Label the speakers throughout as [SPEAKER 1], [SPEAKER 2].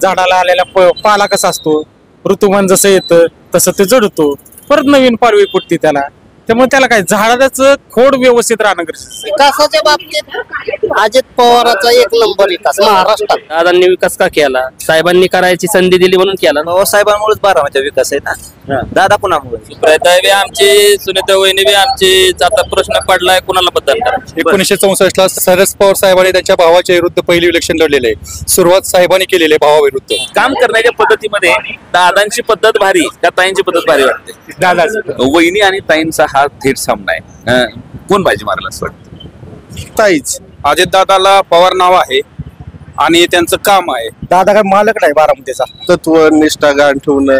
[SPEAKER 1] झाडाला आलेला पाला कसा असतो, ऋतुमान जसं येतं तसं ते जडतो, परत नवीन पालवी फुटते त्याला. त्यामुळे त्याला काय झाडाचं खोड व्यवस्थित राहणं गरजेचं आहे.
[SPEAKER 2] विकासाच्या बाबतीत अजित पवारांचा एक नंबर विकास महाराष्ट्रात.
[SPEAKER 3] दादांनी विकास का केला? साहेबांनी करायची संधी दिली म्हणून केला.
[SPEAKER 4] साहेबांमुळेच बारामतीचा विकास आहे ना. दादा कुणामुळे?
[SPEAKER 3] प्रताप आमचे, सुनीता वहिनी बी आमचे. आता प्रश्न पडलाय कुणाला मतदान करायचं.
[SPEAKER 5] 1964 ला शरद पवार साहेबांनी त्यांच्या भावाच्या विरुद्ध पहिली इलेक्शन लढलेले आहे. सुरुवात साहेबांनी केलेली आहे भावाविरुद्ध.
[SPEAKER 6] काम करण्याच्या पद्धतीमध्ये दादांची पद्धत भारी का ताईंची पद्धत भारी वाटते?
[SPEAKER 1] दादाच
[SPEAKER 6] वहिनी आणि ताईंचा हा थेट सामना आहे. कोण बाजी मारला असं वाटतं?
[SPEAKER 5] ताईच. अजित दादाला पवार नाव आहे आणि त्यांचं काम आहे.
[SPEAKER 1] दादा काय मालक नाही बारामतीचा.
[SPEAKER 5] तत्व निष्ठा गाण ठेवणं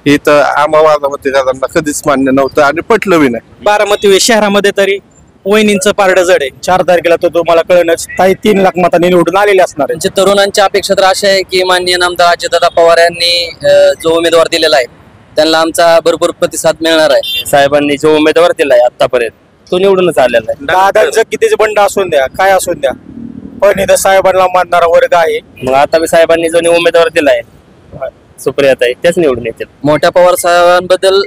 [SPEAKER 5] हे तर आम्हा बारामती दादांना कधीच मान्य नव्हतं आणि पटलं बी नाही.
[SPEAKER 1] बारामती शहरामध्ये तरी वहिनींचं पारडं जड आहे. 4 तारखेला तो तुम्हाला कळणच. ताई 3 लाख मतांनी निवडून आलेले असणार आहे.
[SPEAKER 3] त्यांच्या तरुणांच्या अपेक्षा तर अशा आहे की माननीय नामदार अजितदादा पवार यांनी जो उमेदवार दिलेला आहे त्यांना आमचा भरपूर प्रतिसाद मिळणार आहे. साहेबांनी जो उमेदवार दिलाय आतापर्यंत तो निवडूनच आलेला आहे.
[SPEAKER 1] दादांचं कितीच बंड असून द्या, काय असून द्या, पण इथं साहेबांना मानणारा वर्ग आहे.
[SPEAKER 3] मग आता साहेबांनी जो उमेदवार दिलाय सुप्रियाताई त्याच निवडून येतील. मोठ्या पवार साहेबांबद्दल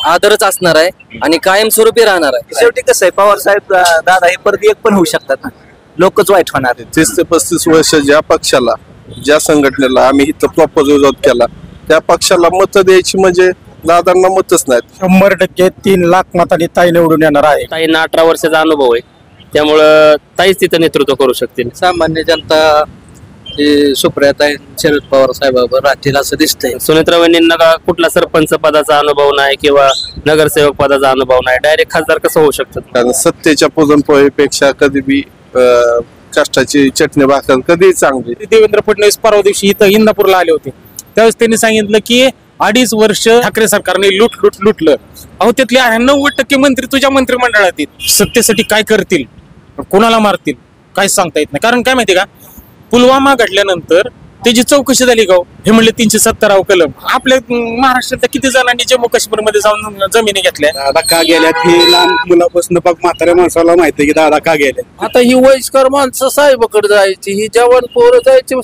[SPEAKER 3] आदरच असणार आहे आणि कायमस्वरूपी राहणार आहे.
[SPEAKER 4] शेवटी कसं आहे, पवार साहेब दादा हे परत एक पण होऊ शकतात ना. लोकच वाईट होणार.
[SPEAKER 5] 30 ते 35 वर्ष ज्या पक्षाला, ज्या संघटनेला आम्ही इथं प्रॉपर विरोध केला त्या पक्षाला मत द्यायची म्हणजे दादांना मतच नाहीत.
[SPEAKER 1] 100% 3 लाख मतांनी ताई निवडून येणार आहे.
[SPEAKER 3] ताईंना 18 वर्षाचा अनुभव आहे त्यामुळं ताईच तिथं नेतृत्व करू शकतील.
[SPEAKER 2] सामान्य जनता सुप्रियाताई शरद पवार साहेबांवर राहतील असं दिसतंय.
[SPEAKER 3] सुनेत्रा वहिनींना कुठला सरपंच पदाचा अनुभव नाही किंवा नगरसेवक पदाचा अनुभव नाही, डायरेक्ट खासदार कसं होऊ शकतात?
[SPEAKER 5] कारण सत्तेच्या पुरणपोळीपेक्षा कधी बी कष्टाची चटणी भाकर कधी चांगली.
[SPEAKER 1] देवेंद्र फडणवीस परवा दिवशी इथं इंदापूरला आले होते. त्यावेळेस त्यांनी सांगितलं की 2.5 वर्ष ठाकरे सरकारने लुटलं. अहो त्यातले 90% मंत्री तुझ्या मंत्रिमंडळात आहेत. सत्तेसाठी काय करतील, कोणाला मारतील, काय सांगता येत नाही. कारण काय माहिती का, पुलवामा घडल्यानंतर त्याची चौकशी झाली का? हे म्हणले 370 कलम. आपल्या महाराष्ट्रात किती जणांनी जम्मू काश्मीर मध्ये जाऊन जमिनी घेतल्या?
[SPEAKER 5] दादा का गेल्यात हे लहान मुलापासून म्हाताऱ्या माणसाला माहिती आहे की दादा का गेले.
[SPEAKER 2] आता ही वयस्कर माणसं साहेबाकडे जायची, ही जवान पोरं जायची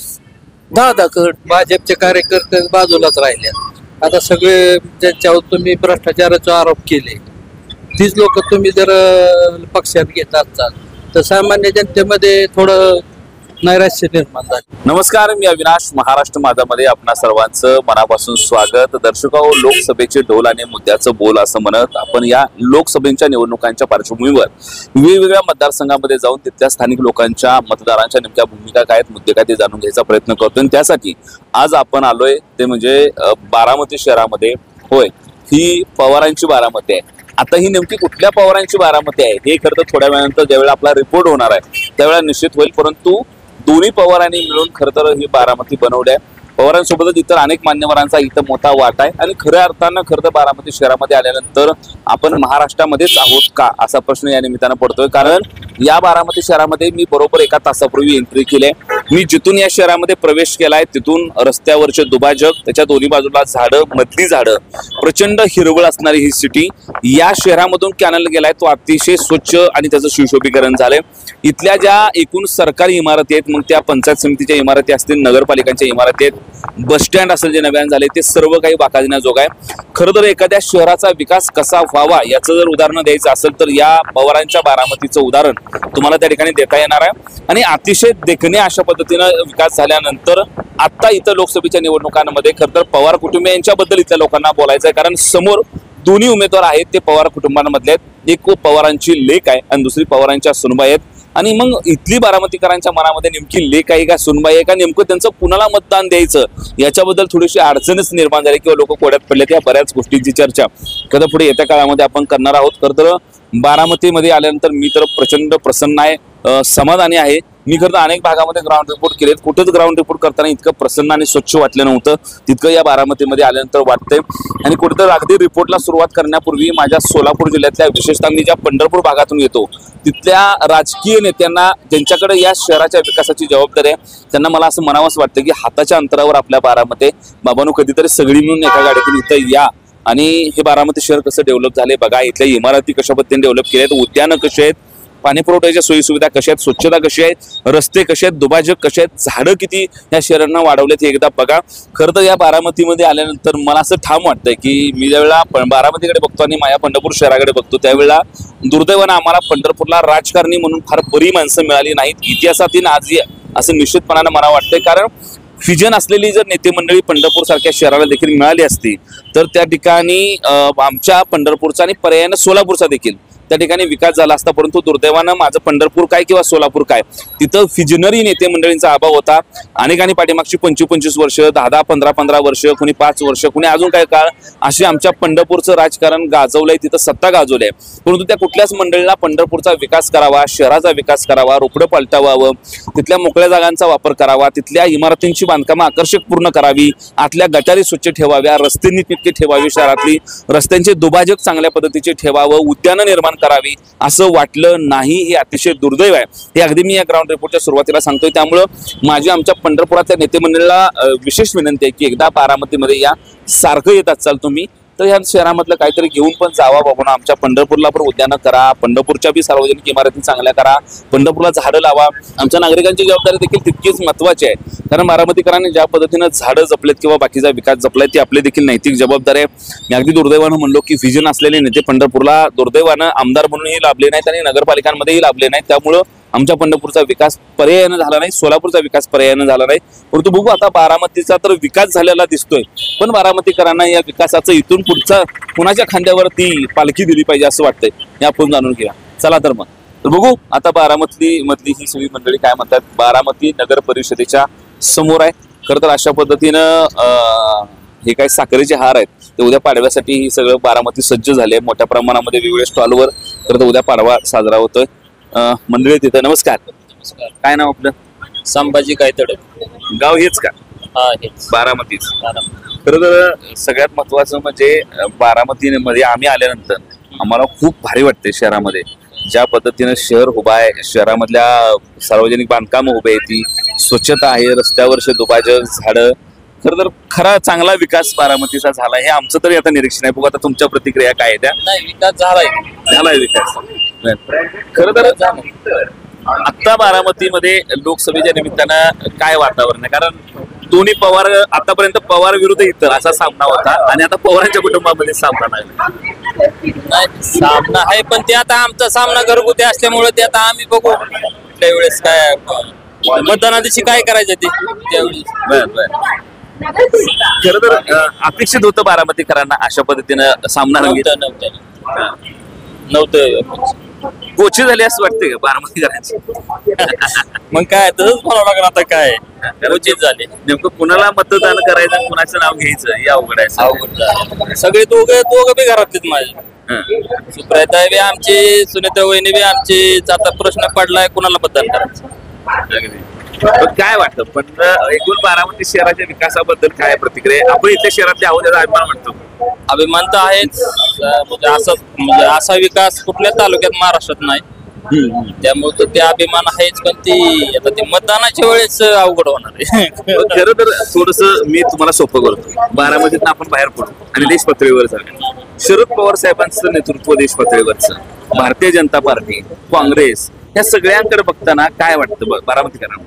[SPEAKER 2] दादाकड. भाजपचे कार्यकर्ते बाजूलाच राहिले. आता सगळे ज्यांच्यावर तुम्ही भ्रष्टाचाराचे आरोप केले तीच लोक तुम्ही जर पक्षात घेत असाल तर सामान्य जनतेमध्ये थोडं नैराश्य निर्माण झाले.
[SPEAKER 6] नमस्कार, मी अविनाश. महाराष्ट्र माझामध्ये आपणा सर्वांचं मनापासून स्वागत. दर्शको, लोकसभेचे ढोल आणि मुद्द्याचं बोल असं म्हणत आपण या लोकसभेच्या निवडणुकांच्या पार्श्वभूमीवर वेगवेगळ्या मतदारसंघामध्ये जाऊन तिथल्या स्थानिक लोकांच्या मतदारांच्या नेमक्या भूमिका काय आहेत, मुद्दे काय ते जाणून घ्यायचा प्रयत्न करतोय. त्यासाठी आज आपण आलोय ते म्हणजे बारामती शहरामध्ये. होय, ही पवारांची बारामती आहे. आता ही नेमकी कुठल्या पवारांची बारामती आहे हे खरं तर थोड्या वेळानंतर ज्यावेळेला आपला रिपोर्ट होणार आहे त्यावेळेला निश्चित होईल. परंतु दोन्ही पवारांनी मिळून खरं तर ही बारामती बनवली आहे. पवारांसोबतच इतर अनेक मान्यवरांचा इथं मोठा वाटा आहे आणि खऱ्या अर्थानं खरं तर बारामती शहरामध्ये आल्यानंतर आपण महाराष्ट्रामध्येच आहोत का असा प्रश्न या निमित्तानं पडतोय. कारण या बारामती शहरामध्ये मी बरोबर 1 तासापूर्वी एंट्री केली आहे. मी जिथून या शहरामध्ये प्रवेश केलाय तिथून रस्त्यावरचे दुभाजक, त्याच्या दोन्ही बाजूला झाडं, मधली झाडं, प्रचंड हिरवळ असणारी ही सिटी. या शहरामधून कॅनल गेलाय तो अतिशय स्वच्छ आणि त्याचं सुशोभीकरण झालंय. इथल्या ज्या एकूण सरकारी इमारती आहेत, मग त्या पंचायत समितीच्या इमारती असतील, नगरपालिकांच्या इमारती आहेत, बस स्टँड असेल जे नव्यानं झाले, ते सर्व काही बाकादिण्याजोग आहे. खरं तर एखाद्या शहराचा विकास कसा व्हावा याचं जर उदाहरण द्यायचं असेल तर या पवारांच्या बारामतीचं उदाहरण तुम्हाला त्या ठिकाणी देता येणार आहे. आणि अतिशय देखणे अशा पद्धतीनं विकास झाल्यानंतर आता इथं लोकसभेच्या निवडणुकांमध्ये खरं तर पवार कुटुंबियांच्याबद्दल इथल्या लोकांना बोलायचं आहे. कारण समोर दोन्ही उमेदवार आहेत ते पवार कुटुंबांमधले आहेत. एक पवारांची लेक आहे आणि दुसरी पवारांच्या सुनबाई आहेत. आणि मग इथली बारामतीकरांच्या मनामध्ये नेमकी लेक आहे का सुनबाई आहे का, नेमकं त्यांचं कुणाला मतदान द्यायचं याच्याबद्दल थोडीशी अडचणच निर्माण झाली किंवा लोक कोड्यात पडल्यात. या बऱ्याच गोष्टींची चर्चा कदा पुढे येत्या काळामध्ये आपण करणार आहोत. खरं तर बारामतीमध्ये आल्यानंतर मी तर प्रचंड प्रसन्न आहे, समाधानी आहे. मी खरं तर अनेक भागामध्ये ग्राउंड रिपोर्ट केलेत. कुठंच ग्राउंड रिपोर्ट करताना इतकं प्रसन्न आणि स्वच्छ वाटलं नव्हतं तितकं या बारामतीमध्ये आल्यानंतर वाटतंय. आणि कुठेतरी अगदी रिपोर्टला सुरुवात करण्यापूर्वी माझ्या सोलापूर जिल्ह्यातल्या, विशेषतः मी ज्या पंढरपूर भागातून येतो तिथल्या राजकीय नेत्यांना ज्यांच्याकडे या शहराच्या विकासाची जबाबदारी आहे त्यांना मला असं म्हणावंच वाटतं की हाताच्या अंतरावर आपल्या बारामती बाबांनो कधीतरी सगळी मिळून एका गाडीतून इथं या आणि हे बारामती शहर कसं डेव्हलप झाले बघा. इथल्या इमारती कशा पद्धतीने डेव्हलप केल्या आहेत, उद्यानं कशी आहेत, पाणी पुरवठ्याच्या सोयी सुविधा कशा आहेत, स्वच्छता कशी आहे, रस्ते कसे आहेत, दुभाजक कसे आहेत, झाडं किती या शहरांना वाढवलेत हे एकदा बघा. खरं तर या बारामतीमध्ये आल्यानंतर मला असं ठाम वाटतंय की मी ज्यावेळेला बारामतीकडे बघतो आणि माझ्या पंढरपूर शहराकडे बघतो त्यावेळेला दुर्दैवानं आम्हाला पंढरपूरला राजकारणी म्हणून फार बरी माणसं मिळाली नाहीत. इतिहासातील आज असं निश्चितपणानं मला वाटतंय, कारण फिजन असलेली जर नेते मंडळी पंढरपूर सारख्या शहराला देखील मिळाली असती तर त्या ठिकाणी आमच्या पंढरपूरचा आणि पर्यायानं सोलापूरचा देखील त्या ठिकाणी विकास झाला असता. परंतु दुर्दैवानं माझं पंढरपूर काय किंवा सोलापूर काय तिथं फिजनरी नेते मंडळींचा अभाव होता. अनेकांनी पाठीमागची 25-25 वर्ष, 10-10, 15-15 वर्ष, कुणी 5 वर्ष, कुणी अजून काय काळ अशी आमच्या पंढरपूरचं राजकारण गाजवलंय, तिथं सत्ता गाजवलंय. परंतु त्या कुठल्याच मंडळीला पंढरपूरचा विकास करावा, शहराचा विकास करावा, रोपडं पलटावावं, तिथल्या मोकळ्या जागांचा वापर करावा, तिथल्या इमारतींची बांधकामं आकर्षक पूर्ण करावी, आतल्या गटारी स्वच्छ ठेवाव्या, रस्ते नीटनेटके ठेवावे, शहरातली रस्त्यांचे दुभाजक चांगल्या पद्धतीचे ठेवावं, उद्यानं निर्माण करावी असं वाटलं नाही. हे अतिशय दुर्दैव आहे. हे अगदी मी या ग्राउंड रिपोर्टच्या सुरुवातीला सांगतोय. त्यामुळं माझी आमच्या पंढरपुरातल्या नेते मंडळीला विशेष विनंती आहे की एकदा बारामतीमध्ये या, सारखं येत असाल तुम्ही तर ह्या शहरामधलं काहीतरी घेऊन पण जावा बाबा. आमच्या पंढरपूरला पण उद्यानं करा, पंढरपूरच्या बी सार्वजनिक इमारती चांगल्या करा, पंढरपूरला झाडं लावा. आमच्या नागरिकांची जबाबदारी देखील तितकीच महत्वाची आहे, कारण बारामतीकरांनी ज्या पद्धतीनं झाडं जपलेत किंवा बाकीचा विकास जपलाय ती आपली देखील नैतिक जबाबदारी आहे. मी अगदी दुर्दैवानं म्हणलो की व्हिजन असलेले नेते पंढरपूरला दुर्दैवानं आमदार म्हणूनही लाभले नाहीत आणि नगरपालिकांमध्येही लाभले नाहीत. त्यामुळं आमच्या पंढरपूरचा विकास पर्यायानं झाला नाही, सोलापूरचा विकास पर्यायानं झाला नाही. परंतु बघू आता बारामतीचा तर विकास झालेला दिसतोय, पण बारामतीकरांना या विकासाचं इथून पुढचा कुणाच्या खांद्यावरती पालखी दिली पाहिजे असं वाटतंय. हे आपण जाणून घेऊया. चला तर मग बघू आता बारामती मधली ही सगळी मंडळी काय म्हणतात. बारामती नगर परिषदेच्या समोर आहे. खरं तर अशा पद्धतीनं हे काही साखरेचे हार आहेत ते उद्या पाडव्यासाठी ही सगळं बारामती सज्ज झाले. मोठ्या प्रमाणामध्ये वेगवेगळ्या स्टॉलवर खरं तर उद्या पाडवा साजरा होतोय. मंडळी तिथं नमस्कार. काय नाव आपलं?
[SPEAKER 3] संभाजी गायतडे.
[SPEAKER 6] गाव हेच का?
[SPEAKER 3] हा हेच
[SPEAKER 6] बारामतीच. खरं तर सगळ्यात महत्वाचं म्हणजे बारामतीमध्ये आम्ही आल्यानंतर आम्हाला खूप भारी वाटते. शहरामध्ये ज्या पद्धतीनं शहर उभं आहे, शहरामधल्या सार्वजनिक बांधकामं उभे आहेत, ती स्वच्छता आहे, रस्त्यावरचे दुभाजक, झाडं, खरं तर खरा चांगला विकास बारामतीचा झाला हे आमचं तरी आता निरीक्षण आहे. बघू आता तुमच्या प्रतिक्रिया काय त्या?
[SPEAKER 3] नाही विकास झालाय
[SPEAKER 6] विकास. खरं तर आता बारामतीमध्ये लोकसभेच्या निमित्तानं काय वातावरण आहे? कारण दोन्ही पवार आतापर्यंत पवार विरुद्ध इतर असा सामना होता आणि आता पवारांच्या कुटुंबामध्ये सामना नाही.
[SPEAKER 3] सामना आहे, पण ते आता आमचा सामना घरगुती असल्यामुळे ते आता आम्ही बघू त्यावेळेस काय मतदाना दिवशी काय करायचं ते त्यावेळी.
[SPEAKER 6] खरं तर अपेक्षित होतं बारामतीकरांना अशा पद्धतीनं सामना
[SPEAKER 3] नव्हतं
[SPEAKER 6] गोची झाली असं वाटतंय का बारामतीकरांची?
[SPEAKER 3] मग काय तसंच म्हणावं लागणार. आता काय गोचित झाले.
[SPEAKER 6] नेमकं कुणाला मतदान करायचं, कुणाचं नाव घ्यायचं हे अवघड आहे.
[SPEAKER 3] सगळे दोघं बी घरातलेच माझे. सुप्रियाताई बी आमची, सुनीता वहिनी बी आमची. आता प्रश्न पडलाय कुणाला मतदान करायचं.
[SPEAKER 6] काय वाटतं पण एकूण बारामती शहराच्या विकासाबद्दल काय प्रतिक्रिया? आपण इथल्या शहरातले आहोत याचा अभिमान वाटतो.
[SPEAKER 3] अभिमान तर आहेच. म्हणजे असा विकास कुठल्या तालुक्यात महाराष्ट्रात नाही, त्यामुळे तर ते अभिमान आहेच. पण ती आता ते मतदानाच्या वेळेस अवघड होणार आहे.
[SPEAKER 6] खरं तर थोडस मी तुम्हाला सोपं करतो. बारामतीत आपण बाहेर पडू आणि देश पातळीवर जाऊ. शरद पवार साहेबांचं नेतृत्व देश पातळीवरचं, भारतीय जनता पार्टी, काँग्रेस या सगळ्यांकडे बघताना काय वाटतं बारामतीकरांना?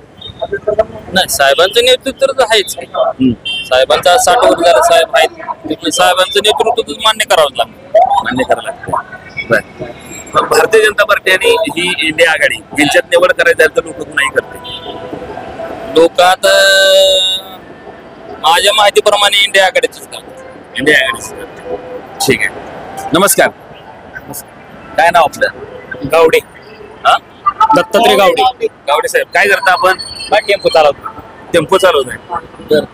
[SPEAKER 3] नाही साहेबांचं नेतृत्व तर आहेच. साहेबांचा 60 वर्ष झालं साहेब आहेत, साहेबांचं नेतृत्व मान्य करावं लागतं.
[SPEAKER 6] मान्य करावं लागतं. भारतीय जनता पार्टी आणि ही इंडिया आघाडी यांच्यात निवड करायचं तर लोक नाही करते.
[SPEAKER 3] लोक आता माझ्या माहितीप्रमाणे इंडिया आघाडीच करतात.
[SPEAKER 6] इंडिया आघाडी. ठीक आहे. नमस्कार. काय नाव आपलं?
[SPEAKER 1] गावडे.
[SPEAKER 6] हा,
[SPEAKER 1] दत्तात्रय गावडे.
[SPEAKER 6] गावडे साहेब काय करता आपण?
[SPEAKER 1] टेम्पो चालवतो.
[SPEAKER 6] टेम्पो चालवत आहे. तर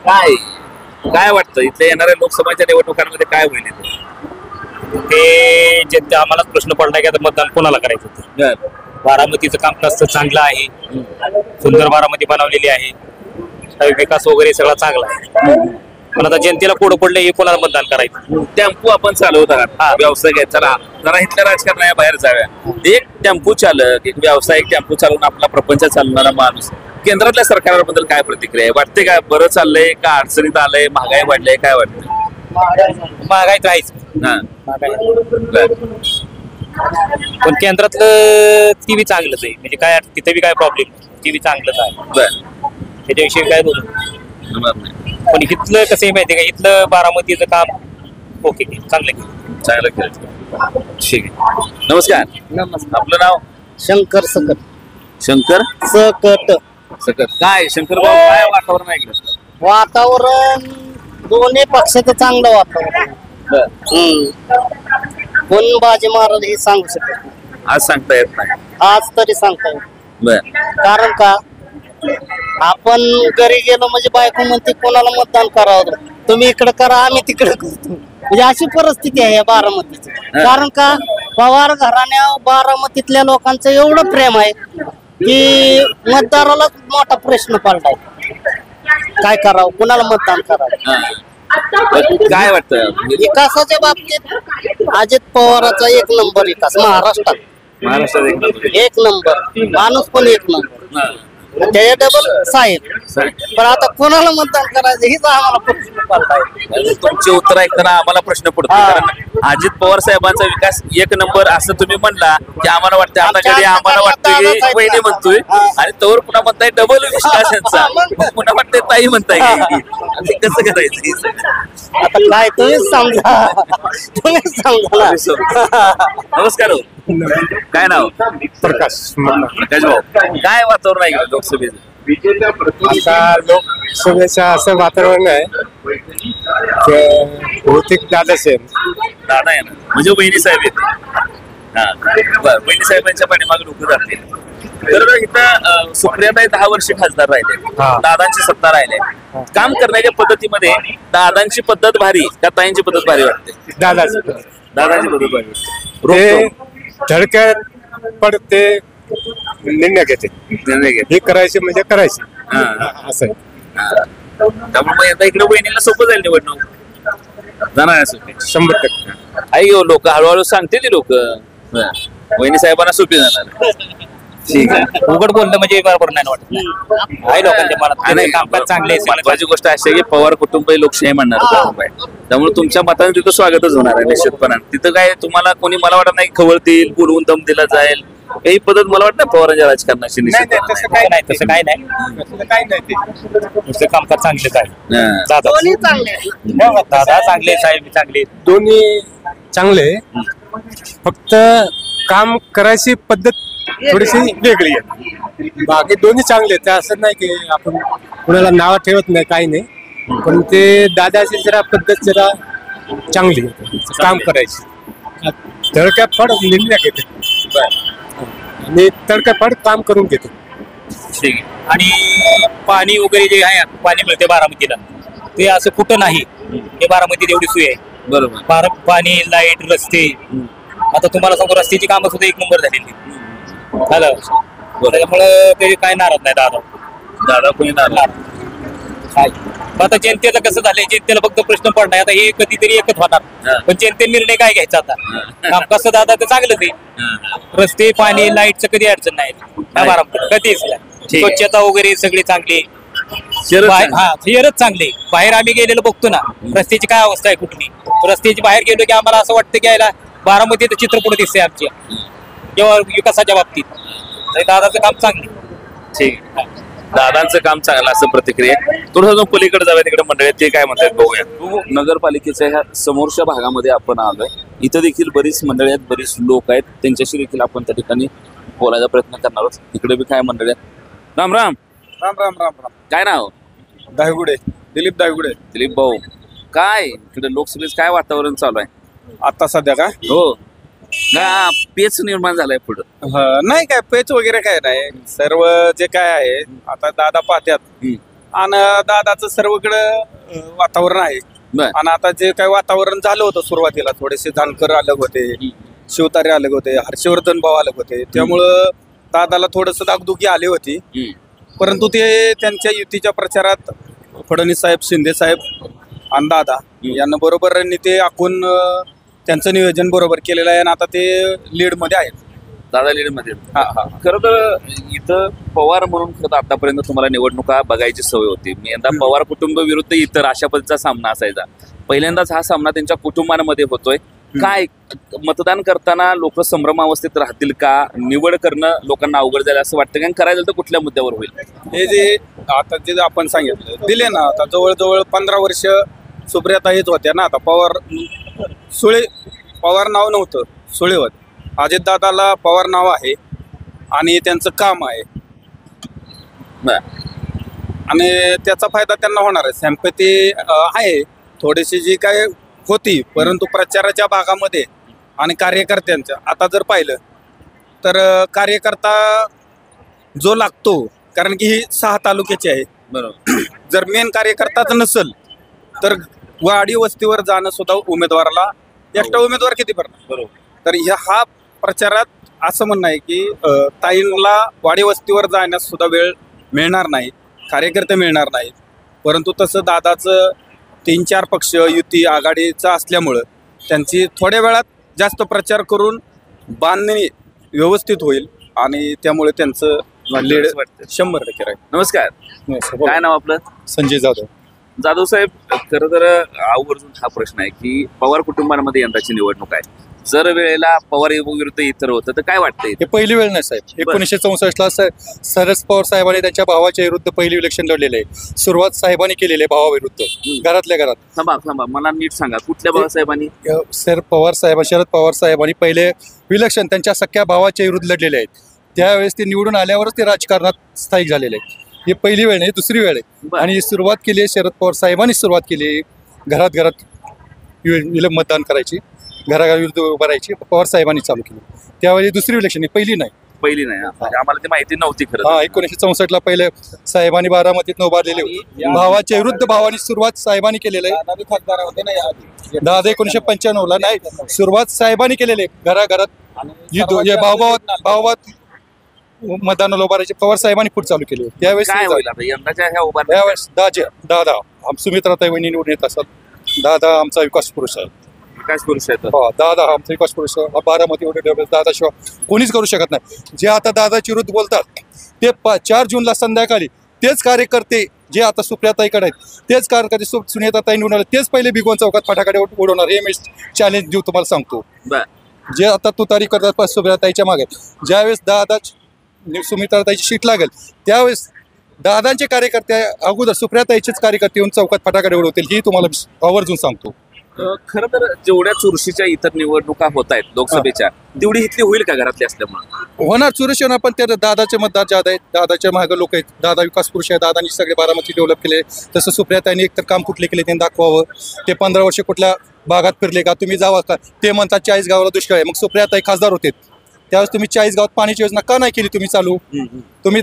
[SPEAKER 6] काय वाटतं इथल्या येणाऱ्या लोकसभाच्या निवडणुकांमध्ये काय होईल?
[SPEAKER 1] ते आम्हालाच प्रश्न पडला की आता मतदान कोणाला करायचं. बारामतीचं कामकाज तर चांगलं आहे, सुंदर बारामती बनवलेली आहे, विकास वगैरे सगळा चांगला आहे. पण आता जनतेला कोड पडले हे कोणाला मतदान करायचं.
[SPEAKER 6] टेम्पो आपण चालवत आहात, व्यवसाय घ्यायचा. जरा इथल्या राजकारणाच्या बाहेर जाऊया. एक टेम्पो चालक, एक व्यावसायिक टेम्पो चालवून आपला प्रपंच चालवणारा माणूस, केंद्रातल्या सरकारबद्दल काय प्रतिक्रिया आहे? वाटते का बरं चाललंय का अडचणीत आलंय, महागाई वाढलंय, काय वाटतं?
[SPEAKER 1] महागाई तर आहेच. पण केंद्रातलं ती बी चांगलंच आहे, म्हणजे काय तिथे बी काय प्रॉब्लेम नाही, ती बी चांगलंच आहे,
[SPEAKER 6] बर
[SPEAKER 1] त्याच्याविषयी काय बोलू.
[SPEAKER 6] होणार नाही.
[SPEAKER 1] पण इथलं कसं आहे माहिती आहे का, इथलं बारामतीचं काम ओके चांगलं केलं.
[SPEAKER 6] चांगलं केलं. ठीक आहे. नमस्कार. आपलं नाव
[SPEAKER 3] शंकर सकट
[SPEAKER 6] शंकर
[SPEAKER 3] सकट
[SPEAKER 6] सकट. काय शंकर भाऊ, काय वातावरण आहे इकडं?
[SPEAKER 3] वातावरण दोन्ही पक्षाचं चांगलं वातावरण.
[SPEAKER 6] बर.
[SPEAKER 3] कोण बाजी मारल हे सांगू शकत नाही.
[SPEAKER 6] आज सांगता येत नाही.
[SPEAKER 3] आज तरी सांगता येईल.
[SPEAKER 6] बर.
[SPEAKER 3] कारण का आपण घरी गेलो म्हणजे बायको म्हणते कोणाला मतदान करावं, तुम्ही इकडे करा आम्ही तिकडे करतो, म्हणजे अशी परिस्थिती आहे या बारामतीची. कारण का पवार घराण्या बारामतीतल्या लोकांचं एवढं प्रेम आहे की मतदाराला मोठा प्रश्न पडलाय, काय करावं, कुणाला मतदान करावं.
[SPEAKER 6] हा. तर काय वाटतं
[SPEAKER 3] विकासाच्या बाबतीत अजित पवाराचा 1 नंबर विकास महाराष्ट्रात.
[SPEAKER 6] महाराष्ट्रात?
[SPEAKER 3] एक नंबर माणूस पण 1 नंबर,
[SPEAKER 6] हा.
[SPEAKER 3] त्याच्या डबल साहेब. पण आता कोणाला मतदान करायचं हीच आम्हाला प्रश्न पडलाय.
[SPEAKER 6] तुमचे उत्तर ऐकताना आम्हाला प्रश्न पडतो, कारण अजित पवार साहेबांचा विकास 1 नंबर असं तुम्ही म्हणला की आम्हाला वाटतं आता कधी आम्हाला वाटतं की वहिनी म्हणतोय, आणि तोवर पुन्हा म्हणताय डबल विश्वास यांचा, पुन्हा म्हणताय ताई म्हणताय. ते कसं करायचं?
[SPEAKER 3] आता काय तुम्हीच समजा, तुम्हीच समजा.
[SPEAKER 6] नमस्कार. काय नाव?
[SPEAKER 1] प्रकाश
[SPEAKER 6] प्रकाश भाऊ, काय वातावरण आहे लोकसभेचं?
[SPEAKER 1] आता लोकसभेचं असं वातावरण आहे की बहुतेक दादासाहेब.
[SPEAKER 6] दादा आहे ना, म्हणजे वहिनी साहेब येते. हा बरं, वहिनी साहेबांच्या पाठीमागे लोक जातील. तर इथं सुप्रियाताई 10 वर्ष खासदार राहिले, दादांची सत्ता राहिले. काम करण्याच्या पद्धतीमध्ये दादांची पद्धत भारी का ताईंची पद्धत भारी वाटते?
[SPEAKER 1] दादाची
[SPEAKER 6] दादांची पद्धत भारी वाटते.
[SPEAKER 1] धडक्यात पडते, निर्णय घेते, हे करायचे म्हणजे करायचे असं आहे.
[SPEAKER 6] त्यामुळे मग आता इकडे वहिनीला सोपं जाईल निवडणूक, जाणार असं
[SPEAKER 1] 100%.
[SPEAKER 6] आई लोक हळूहळू सांगते ती लोक, वहिनी साहेबांना सोपी जाणार. ठीक आहे.
[SPEAKER 1] उघड बोलणं म्हणजे बरोबर नाही वाटत, आहे लोकांच्या मनात कामकाज चांगले.
[SPEAKER 6] महत्वाची गोष्ट अशी आहे की पवार कुटुंब ही लोकशाही म्हणणार कुटुंब आहे, त्यामुळे तुमच्या मताने तिथं स्वागतच होणार आहे निश्चितपणाने. तिथं काय तुम्हाला कोणी, मला वाटत नाही खवळतील, बोलवून दम दिला जाईल, ही पद्धत मला वाटतं पवारांच्या राजकारणाची.
[SPEAKER 1] तसं काय नाही, नुसतं कामकाज चांगलेच आहे.
[SPEAKER 3] दोन्ही चांगले आहेत.
[SPEAKER 1] दादा चांगले, साहेब चांगले,
[SPEAKER 7] दोन्ही चांगले, फक्त काम करायची पद्धत थोडीशी वेगळी आहे. बाकी दोन्ही चांगले, ते असं नाही की आपण कुणाला नाव ठेवत नाही, काही नाही, पण ते दादाची जरा पद्धत जरा चांगली आहे काम करायची. तडक्याफड निर्णय घेते आणि तडक्याफड काम करून घेते.
[SPEAKER 6] ठीक आहे.
[SPEAKER 1] आणि पाणी वगैरे जे आहे, पाणी मिळते बारामतीला, ते असं कुठं नाही. हे बारामतीत एवढी सोय आहे.
[SPEAKER 6] बरोबर.
[SPEAKER 1] पाणी, लाईट, रस्ते. आता तुम्हाला सांगू, रस्त्याची कामं सुद्धा 1 नंबर झालेली झालं. त्याच्यामुळं तरी काय नाराज नाही
[SPEAKER 6] दादा कोणी नाराज.
[SPEAKER 1] आता जनतेचं कसं झालंय, जनतेला फक्त प्रश्न पडणार आता, हे कधीतरी एकच होणार, पण जनते निर्णय काय घ्यायचा आता. काम कसं दादा तर चांगलंच आहे, रस्ते, पाणी, लाईटचं कधी अडचण नाही कधीच नाही. स्वच्छता वगैरे सगळी चांगली, शहरच चांगले. बाहेर आम्ही गेलेलो बघतो ना, रस्त्याची काय अवस्था आहे कुठली. रस्त्याची बाहेर गेलो की आम्हाला असं वाटतं की यायला बारामतीचं चित्र पुढे दिसतंय आमच्या किंवा विकासाच्या बाबतीत. दादाचं काम चांगले.
[SPEAKER 6] ठीक आहे. दादांचं काम चांगलं असं प्रतिक्रिया. थोडं पलीकडे जाऊया, तिकडे मंडळी ते काय म्हणतात बघूया. नगरपालिकेच्या ह्या समोरच्या भागामध्ये आपण आलोय. इथं देखील बरीच मंडळी आहेत, बरीच लोक आहेत, त्यांच्याशी देखील आपण त्या ठिकाणी बोलायचा प्रयत्न करणार आहोत. इकडे बी काय मंडळी आहेत. राम राम.
[SPEAKER 7] राम राम राम राम.
[SPEAKER 6] काय नाव?
[SPEAKER 7] दायगुडे, दिलीप दायगुडे.
[SPEAKER 6] दिलीप भाऊ, काय इकडे लोकसभेत काय वातावरण चालू आहे
[SPEAKER 7] आता सध्या का?
[SPEAKER 6] हो ना, पेच निर्माण झालाय पुढं?
[SPEAKER 7] नाही काय पेच वगैरे काय नाही, सर्व जे काय आहे आता दादा पाहत्यात आणि दादाचं सर्वकडे वातावरण आहे. आणि आता जे काय वातावरण झालं होतं सुरुवातीला, थोडेसे जानकर अलग होते, शिवतारे अलग होते, हर्षवर्धन भाऊ अलग होते, त्यामुळं दादाला थोडस दागदुगी आली होती. परंतु ते त्यांच्या युतीच्या प्रचारात फडणवीस साहेब, शिंदे साहेब आणि दादा यांना बरोबरांनी ते आखून त्यांचं नियोजन बरोबर केलेलं आहे आणि आता ते लीड मध्ये आहेत.
[SPEAKER 6] दादा लीड मध्ये. खरं तर इथं पवार म्हणून खरं तर आतापर्यंत तुम्हाला निवडणुका बघायची सवय होती. मी यंदा पवार कुटुंब विरुद्ध इतर अशा पद्धतीचा सामना असायचा. पहिल्यांदाच हा सामना त्यांच्या कुटुंबांमध्ये होतोय. काय मतदान करताना लोक संभ्रमावस्थेत राहतील का? निवड करणं लोकांना अवघड जाईल असं वाटतं का? करायचं तर कुठल्या मुद्द्यावर होईल?
[SPEAKER 7] हे जे आता जे आपण सांगितलं दिले ना, आता जवळजवळ 15 वर्ष सुप्रियाताईच होत्या ना. आता पवार नाव नव्हतं, सुळे होते. अजितदादाला पवार नाव आहे आणि त्यांचं काम आहे आणि त्याचा फायदा त्यांना होणार आहे. सॅम्पती आहे थोडीशी जी काय होती, परंतु प्रचाराच्या भागामध्ये आणि कार्यकर्त्यांच्या आता जर पाहिलं तर कार्यकर्ता जो लागतो, कारण की ही 6 तालुक्याची आहे.
[SPEAKER 6] बरोबर.
[SPEAKER 7] जर मेन कार्यकर्ताच नसेल तर वाडी वस्तीवर जाणं सुद्धा उमेदवाराला एकटा उमेदवार किती पडणार.
[SPEAKER 6] बरोबर.
[SPEAKER 7] तर हा प्रचारात असं म्हणणं आहे की ताईंना वाडी वस्तीवर जाण्यास सुद्धा वेळ मिळणार नाही, कार्यकर्ते मिळणार नाहीत. परंतु तसं दादाचं 3-4 पक्ष युती आघाडीचं असल्यामुळं त्यांची थोड्या वेळात जास्त प्रचार करून बांधणी व्यवस्थित होईल आणि त्यामुळे त्यांचं लीड 100% राहील.
[SPEAKER 6] नमस्कार, काय नाव आपलं?
[SPEAKER 1] संजय जाधव.
[SPEAKER 6] जाधव साहेब, खरं तर आवर्जून हा प्रश्न आहे की पवार कुटुंबांमध्ये यंदाची निवडणूक आहे. जर वेळेला पवार विरुद्ध इतर होतं तर काय वाटतंय?
[SPEAKER 1] हे पहिली वेळ नाही साहेब. 1964ला शरद पवार साहेबांनी त्यांच्या भावाच्या विरुद्ध पहिली इलेक्शन लढलेलं आहे. सुरुवात साहेबांनी केलेली आहे भावाविरुद्ध, घरातल्या घरात.
[SPEAKER 6] थांबा, मला नीट सांगा, कुठल्या भावासाहेबांनी?
[SPEAKER 1] शरद पवार साहेबांनी पहिले इलेक्शन त्यांच्या सख्या भावाच्या विरुद्ध लढलेले आहेत. त्यावेळेस ते निवडून आल्यावरच ते राजकारणात स्थायिक झालेले आहेत. ही पहिली वेळ नाही, दुसरी वेळ आहे. आणि सुरुवात केली आहे शरद पवार साहेबांनी सुरुवात केली, घरात मतदान करायची, घराघराविरुद्ध उभं राहायची. पवार साहेबांनी चालू केली. त्यावेळी दुसरी इलेक्शन, पहिली नाही.
[SPEAKER 6] म्हणजे आम्हाला ती माहिती नव्हती खरं.
[SPEAKER 1] 1964ला पहिले साहेबांनी बारामतीत उभारलेले होते. भावाच्या विरुद्ध भावानी सुरुवात साहेबांनी केलेलं आहे. दादा 1995ला नाही, सुरुवात साहेबांनी केलेली आहे. घराघरात भावात मतदानाला उभारायचे पवार साहेबांनी पुढे चालू केले. त्यावेळेस
[SPEAKER 6] यंदाच्या ह्या उभारण्या
[SPEAKER 1] त्यावेळेस दादा सुमित्राताई वहिनी निवडून येत असतात. दादा आमचा विकास पुरुष आहे.
[SPEAKER 6] विकास पुरुष आहेत.
[SPEAKER 1] दादा हा आमचा विकास पुरुष आहे. बारामती एवढे डेव्हलप दादाशिवाय कोणीच करू शकत नाही. जे आता दादाच्या विरुद्ध बोलतात ते 4 जूनला संध्याकाळी तेच कार्यकर्ते जे आता सुप्रियाताईकडे आहेत, तेच कार्यकर्ते सुनीताताई निवडून आले, तेच पहिले भिगवण चौकात फटाकडे उडवणार. हे मी चॅलेंज देऊ तुम्हाला सांगतो. जे आता तुतारी करतात सुप्रियाताईच्या मागे, ज्यावेळेस दादा सुमित्राताईची शीट लागेल त्यावेळेस दादांचे कार्यकर्ते अगोदर सुप्रियाताईचेच कार्यकर्ते येऊन चौकात फटाकडे उडवतील, ही तुम्हाला आवर्जून सांगतो.
[SPEAKER 6] खरं तर जेवढ्या चुरशीच्या इतर निवडणुका होत आहेत लोकसभेच्या, तेवढी इथली होईल का घरातली असल्यामुळे?
[SPEAKER 1] होणार चुरशी होणार, पण त्या दादाचे मतदार ज्यादा आहेत, दादाच्या मागे लोक आहेत. दादा विकास पुरुष आहे. दादांनी सगळे बारामती डेव्हलप केले. तसं सुप्रियाताईंनी एकतर काम कुठले केले त्यांनी दाखवावं. ते 15 वर्ष कुठल्या भागात फिरले का? तुम्ही जावा का? ते म्हणतात 40 गावाला दुष्काळ आहे. मग सुप्रियाताई खासदार होते त्यावेळेस तुम्ही 40 गावात पाण्याची योजना का नाही केली तुम्ही चालू? तुम्ही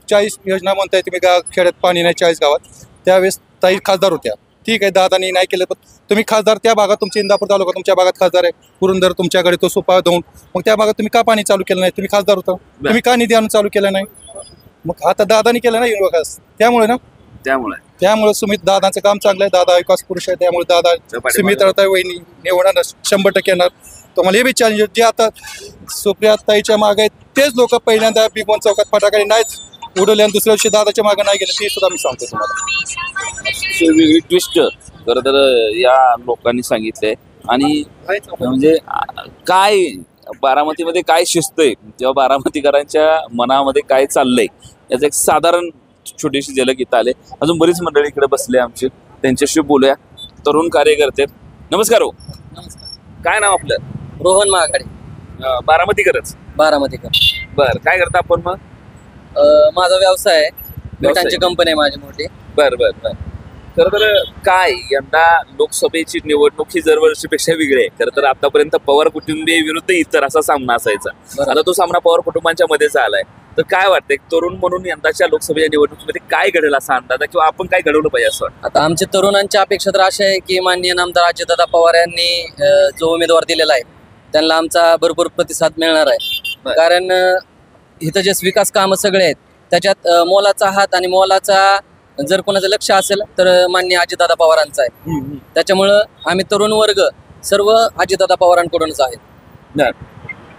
[SPEAKER 1] 40 योजना म्हणताय तुम्ही खेड्यात पाणी नाही 40 गावात. त्यावेळेस ताई खासदार होत्या. ठीक आहे, दादानी नाही केलं, पण तुम्ही खासदार त्या भागात, तुमच्या इंदापूर तालुका तुमच्या भागात खासदार आहे, पुरंदर तुमच्याकडे तो सोपा धुवून, मग त्या भागात तुम्ही का पाणी चालू केलं नाही? तुम्ही खासदार होता, तुम्ही का निधी आणून चालू केलं नाही? मग आता दादानी केलं नाही विकास, त्यामुळे सुमित दादांचं काम चांगलं आहे. दादा विकास पुरुष आहे, त्यामुळे दादा सुमित्राताई वहिनी निवडणार 100% येणार. तुम्हाला हे बी चॅलेंज, जे आता सुप्रियाताईच्या मागे आहेत तेच लोक पहिल्यांदा भिगवण चौकात फटाकडे नाहीच उडवले आणि दुसऱ्या दिवशी दादाच्या मागे नाही गेले, ते सुद्धा मी सांगतो तुम्हाला.
[SPEAKER 6] वेगळी ट्विस्ट खरं तर या लोकांनी सांगितलंय. आणि म्हणजे काय बारामतीमध्ये काय शिस्त आहे किंवा बारामतीकरांच्या मनामध्ये काय चाललंय याचं एक साधारण छोटीशी झलक इथं आले. अजून बरीच मंडळी इकडे बसले आमची, त्यांच्याशी बोलूया. तरुण कार्यकर्ते. नमस्कार हो. काय नाव आपलं?
[SPEAKER 8] रोहन महागाडे.
[SPEAKER 6] बारामतीकरच?
[SPEAKER 8] बारामतीकर.
[SPEAKER 6] बर, काय करता आपण मग?
[SPEAKER 8] माझा व्यवसाय आहे, मिठांची कंपनी आहे माझी मोठी.
[SPEAKER 6] बर. खरं तर काय यंदा लोकसभेची निवडणूक ही दरवर्षीपेक्षा वेगळी आहे. खरं तर आतापर्यंत पवार कुटुंबीय विरुद्ध इतर असा सामना असायचा. आता तो सामना पवार कुटुंबांच्या मध्येच आलाय. तर काय वाटतंय तरुण म्हणून यंदाच्या लोकसभेच्या निवडणुकीमध्ये काय घडेल असा अंदाज किंवा आपण काय घडवलं पाहिजे असं वाटतं?
[SPEAKER 8] आता आमच्या तरुणांच्या अपेक्षा तर अशा आहे की माननीय नामदार अजितदादा पवार यांनी जो उमेदवार दिलेला आहे त्यांना आमचा भरपूर प्रतिसाद मिळणार आहे. कारण इथं जे विकास कामं सगळे आहेत त्याच्यात मोलाचा हात आणि मोलाचा जर कोणाचं लक्ष असेल तर माननीय अजितदादा पवारांचा आहे. त्याच्यामुळं आम्ही तरुण वर्ग सर्व अजितदादा पवारांकडूनच आहेत.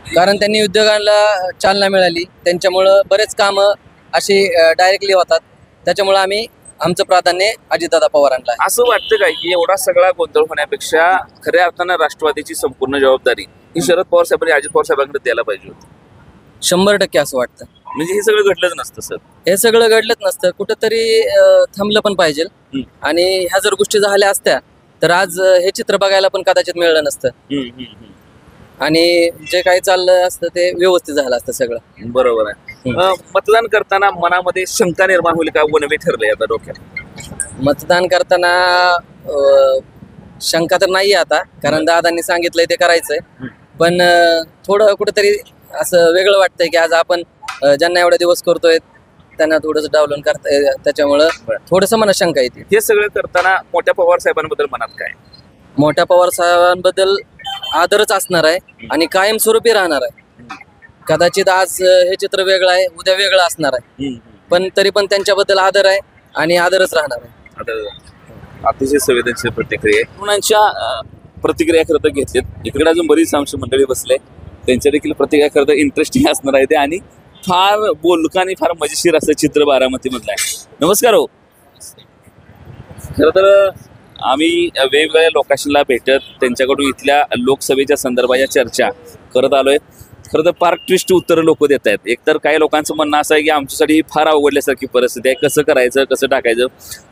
[SPEAKER 8] कारण त्यांनी उद्योगाला चालना मिळाली, त्यांच्यामुळं बरेच कामं अशी डायरेक्टली होतात. त्याच्यामुळं आम्ही आमचं प्राधान्य अजितदादा पवारांना आहे.
[SPEAKER 6] असं वाटतं काय की एवढा सगळा गोंधळ होण्यापेक्षा खऱ्या अर्थानं राष्ट्रवादीची संपूर्ण जबाबदारी ही शरद पवार साहेबांनी अजित पवार साहेबांकडे द्यायला पाहिजे होती?
[SPEAKER 8] 100% असं वाटतं.
[SPEAKER 6] म्हणजे हे सगळं घडलंच नसतं सर.
[SPEAKER 8] हे सगळं घडलंच नसतं, कुठंतरी थांबलं पण पाहिजे. आणि ह्या जर गोष्टी झाल्या असत्या तर आज हे चित्र बघायला पण कदाचित मिळलं नसतं आणि जे काही चाललं असतं ते व्यवस्थित झालं असतं सगळं.
[SPEAKER 6] बरोबर आहे. मतदान करताना मनामध्ये शंका निर्माण होईल का? वनवे ठरलंय आता डोक्यात.
[SPEAKER 8] मतदान करताना शंका तर नाहीये आता, कारण दादांनी सांगितलंय ते करायचंय. पण थोडं कुठेतरी असं वेगळं वाटतंय की आज आपण ज्यांना एवढे दिवस करतोय त्यांना थोडंसं डावलून करताय, त्याच्यामुळं थोडंसं मनात शंका येते.
[SPEAKER 6] हे सगळं करताना मोठ्या पवार साहेबांबद्दल मनात काय?
[SPEAKER 8] मोठ्या पवार साहेबांबद्दल आदरच असणार आहे आणि कायमस्वरूपी राहणार आहे. कदाचित आज हे चित्र वेगळं आहे, उद्या वेगळं असणार आहे, पण तरी पण त्यांच्याबद्दल आदर आहे आणि आदरच राहणार आहे.
[SPEAKER 6] अतिशय संवेदनशील प्रतिक्रिया आहे. तरुणांच्या प्रतिक्रिया खरं तर घेतलेत. इकडे अजून बरीच आमची मंडळी बसले, त्यांच्या देखील प्रतिक्रिया खरं तर इंटरेस्टिंग असणार आहे ते आणि फार बोलकं आणि फार मजेशीर असं चित्र बारामती मधलं आहे. नमस्कार हो. खरं तर आम्ही वेगवेगळ्या लोकेशनला भेटत त्यांच्याकडून इथल्या लोकसभेच्या संदर्भाच्या चर्चा करत आलोय. खरं तर फार ट्विस्ट उत्तरं लोक देत आहेत. एकतर काही लोकांचं म्हणणं असं आहे की आमच्यासाठी फार अवघडल्यासारखी परिस्थिती आहे, कसं करायचं कसं टाकायचं.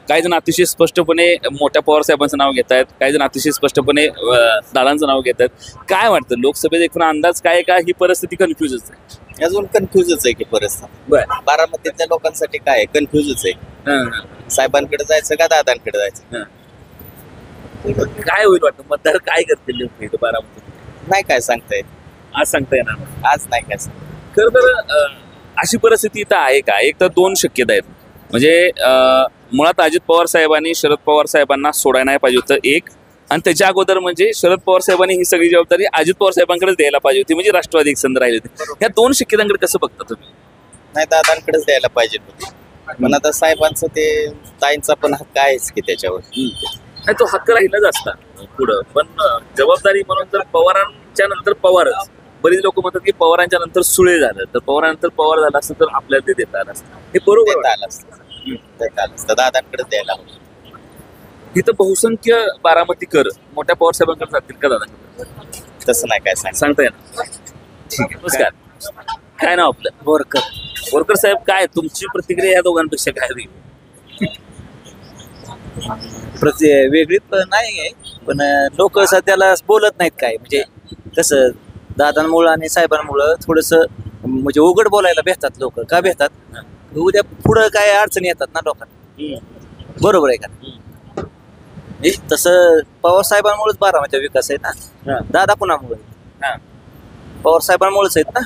[SPEAKER 6] काही जण अतिशय स्पष्टपणे मोठ्या पवार साहेबांचं नाव घेत आहेत, काही जण अतिशय स्पष्टपणे दादांचं नाव घेत आहेत. काय वाटतं लोकसभेत एकूण अंदाज काय का ही परिस्थिती कन्फ्युजच आहे?
[SPEAKER 9] अजून कन्फ्युजच आहे की परिस्थिती. बारामतीतल्या लोकांसाठी काय आहे, कन्फ्युजच आहे. साहेबांकडे जायचं का दादांकडे जायचं?
[SPEAKER 6] काय होईल वाटतं? मतदार काय करतील लोक इथं बारामतीत?
[SPEAKER 9] नाही काय सांगता येत,
[SPEAKER 6] आज सांगता येणार नाही.
[SPEAKER 9] आज नाही काय सांगता.
[SPEAKER 6] खरं तर अशी परिस्थिती इथं आहे का? एक तर दोन शक्यता आहेत. म्हणजे मुळात अजित पवार साहेबांनी शरद पवार साहेबांना सोडायला नाही पाहिजे होतं एक, आणि त्याच्या अगोदर म्हणजे शरद पवार साहेबांनी ही सगळी जबाबदारी अजित पवार साहेबांकडेच द्यायला पाहिजे होती, म्हणजे राष्ट्रवादी एकसंध राहिले होते. या दोन शक्यतांकडे कसं बघता तुम्ही?
[SPEAKER 9] नाही दादांकडेच द्यायला पाहिजे होते, पण आता साहेबांचं ते ताईंचा पण हक्क आहेच की त्याच्यावर.
[SPEAKER 6] नाही, तो हक्क राहिलाच असता पुढं, पण जबाबदारी म्हणून तर पवारांच्या नंतर पवारच. बरीच लोक म्हणतात की पवारांच्या नंतर सुळे झालं, तर पवारांनंतर पवार झाला असतं तर आपल्याला ते देता आलं असतं. हे बरोबर
[SPEAKER 9] आलं असतं, दादांकडेच द्यायला हवं.
[SPEAKER 6] इथं बहुसंख्य बारामतीकर मोठ्या पवार साहेबांकडे जातील का दादांकडे?
[SPEAKER 9] तसं नाही काय
[SPEAKER 6] सांगता येणार. ठीक आहे. नमस्कार. काय नाव आपलं?
[SPEAKER 2] बोरकर.
[SPEAKER 6] बोरकर साहेब, काय तुमची प्रतिक्रिया या दोघांपेक्षा काय होईल?
[SPEAKER 4] वेगळी नाही आहे, पण लोक सध्याला बोलत नाहीत काय. म्हणजे कसं दादांमुळं आणि साहेबांमुळं थोडंसं म्हणजे उघड बोलायला भेटतात लोक. का भेटतात? उद्या पुढं काय अडचणी येतात ना लोकांना. बरोबर आहे का? तसं पवार साहेबांमुळेच बारामतीचा विकास आहे ना. दादा कुणामुळे? पवार साहेबांमुळेच आहेत ना.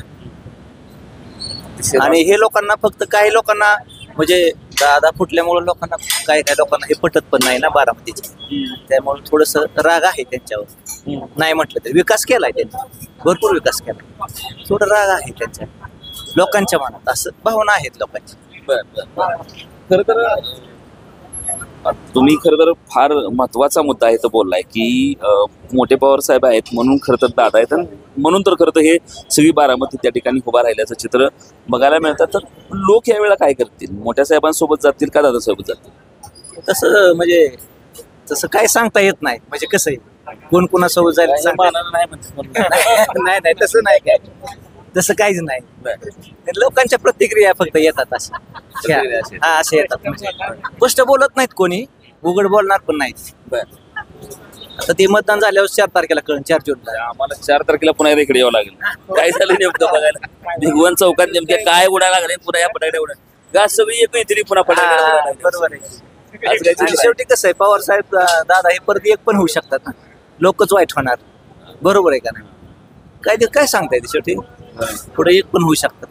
[SPEAKER 4] आणि हे लोकांना फक्त काही लोकांना म्हणजे दादा फुटल्यामुळे लोकांना काही लोकांना हे पटत पण नाही ना बारामतीचे. त्यामुळे थोडस राग आहे त्यांच्यावर. नाही म्हटलं तर विकास केलाय त्यांनी, भरपूर विकास केला. थोडं राग आहे त्यांच्या लोकांच्या मनात, असं भावना आहेत लोकांची.
[SPEAKER 6] खरं तर तुम्ही खरं तर फार महत्वाचा मुद्दा आहे तर बोललाय की मोठे पवार साहेब आहेत म्हणून खरं तर दादा आहेत, म्हणून तर खरं तर हे सगळी बारामती त्या ठिकाणी उभा राहिल्याचं चित्र बघायला मिळतात. तर लोक यावेळेला काय करतील? मोठ्या साहेबांसोबत जातील का दादासोबत जातील?
[SPEAKER 4] तसं म्हणजे तसं काय सांगता येत नाही. म्हणजे कसं आहे, कोण कोणासोबत जायला नाही, तसं नाही काय, तसं काहीच नाही. लोकांच्या प्रतिक्रिया फक्त येतात अशा. हा, असे येतात. म्हणजे स्पष्ट बोलत नाहीत कोणी, उघड बोलणार पण नाहीत. आता ते मतदान झाल्यावर 4 तारखेला कळण, 4 जूनला.
[SPEAKER 6] आम्हाला 4 तारखेला पुन्हा इकडे यावं लागेल. काय झालं नेमकं बघायला? भिगवण चौकात नेमक्या काय उडायला लागले? पुन्हा या पटाड्या उडा गास सगळी येतो तरी पुन्हा पटाड्या.
[SPEAKER 4] बरोबर आहे. शेवटी कसं आहे, पवार साहेब दादा हे परत एक पण होऊ शकतात ना. लोकच वाईट होणार. बरोबर आहे का नाही? काय सांगता येते शेवटी, पुढे एक पण होऊ शकतात.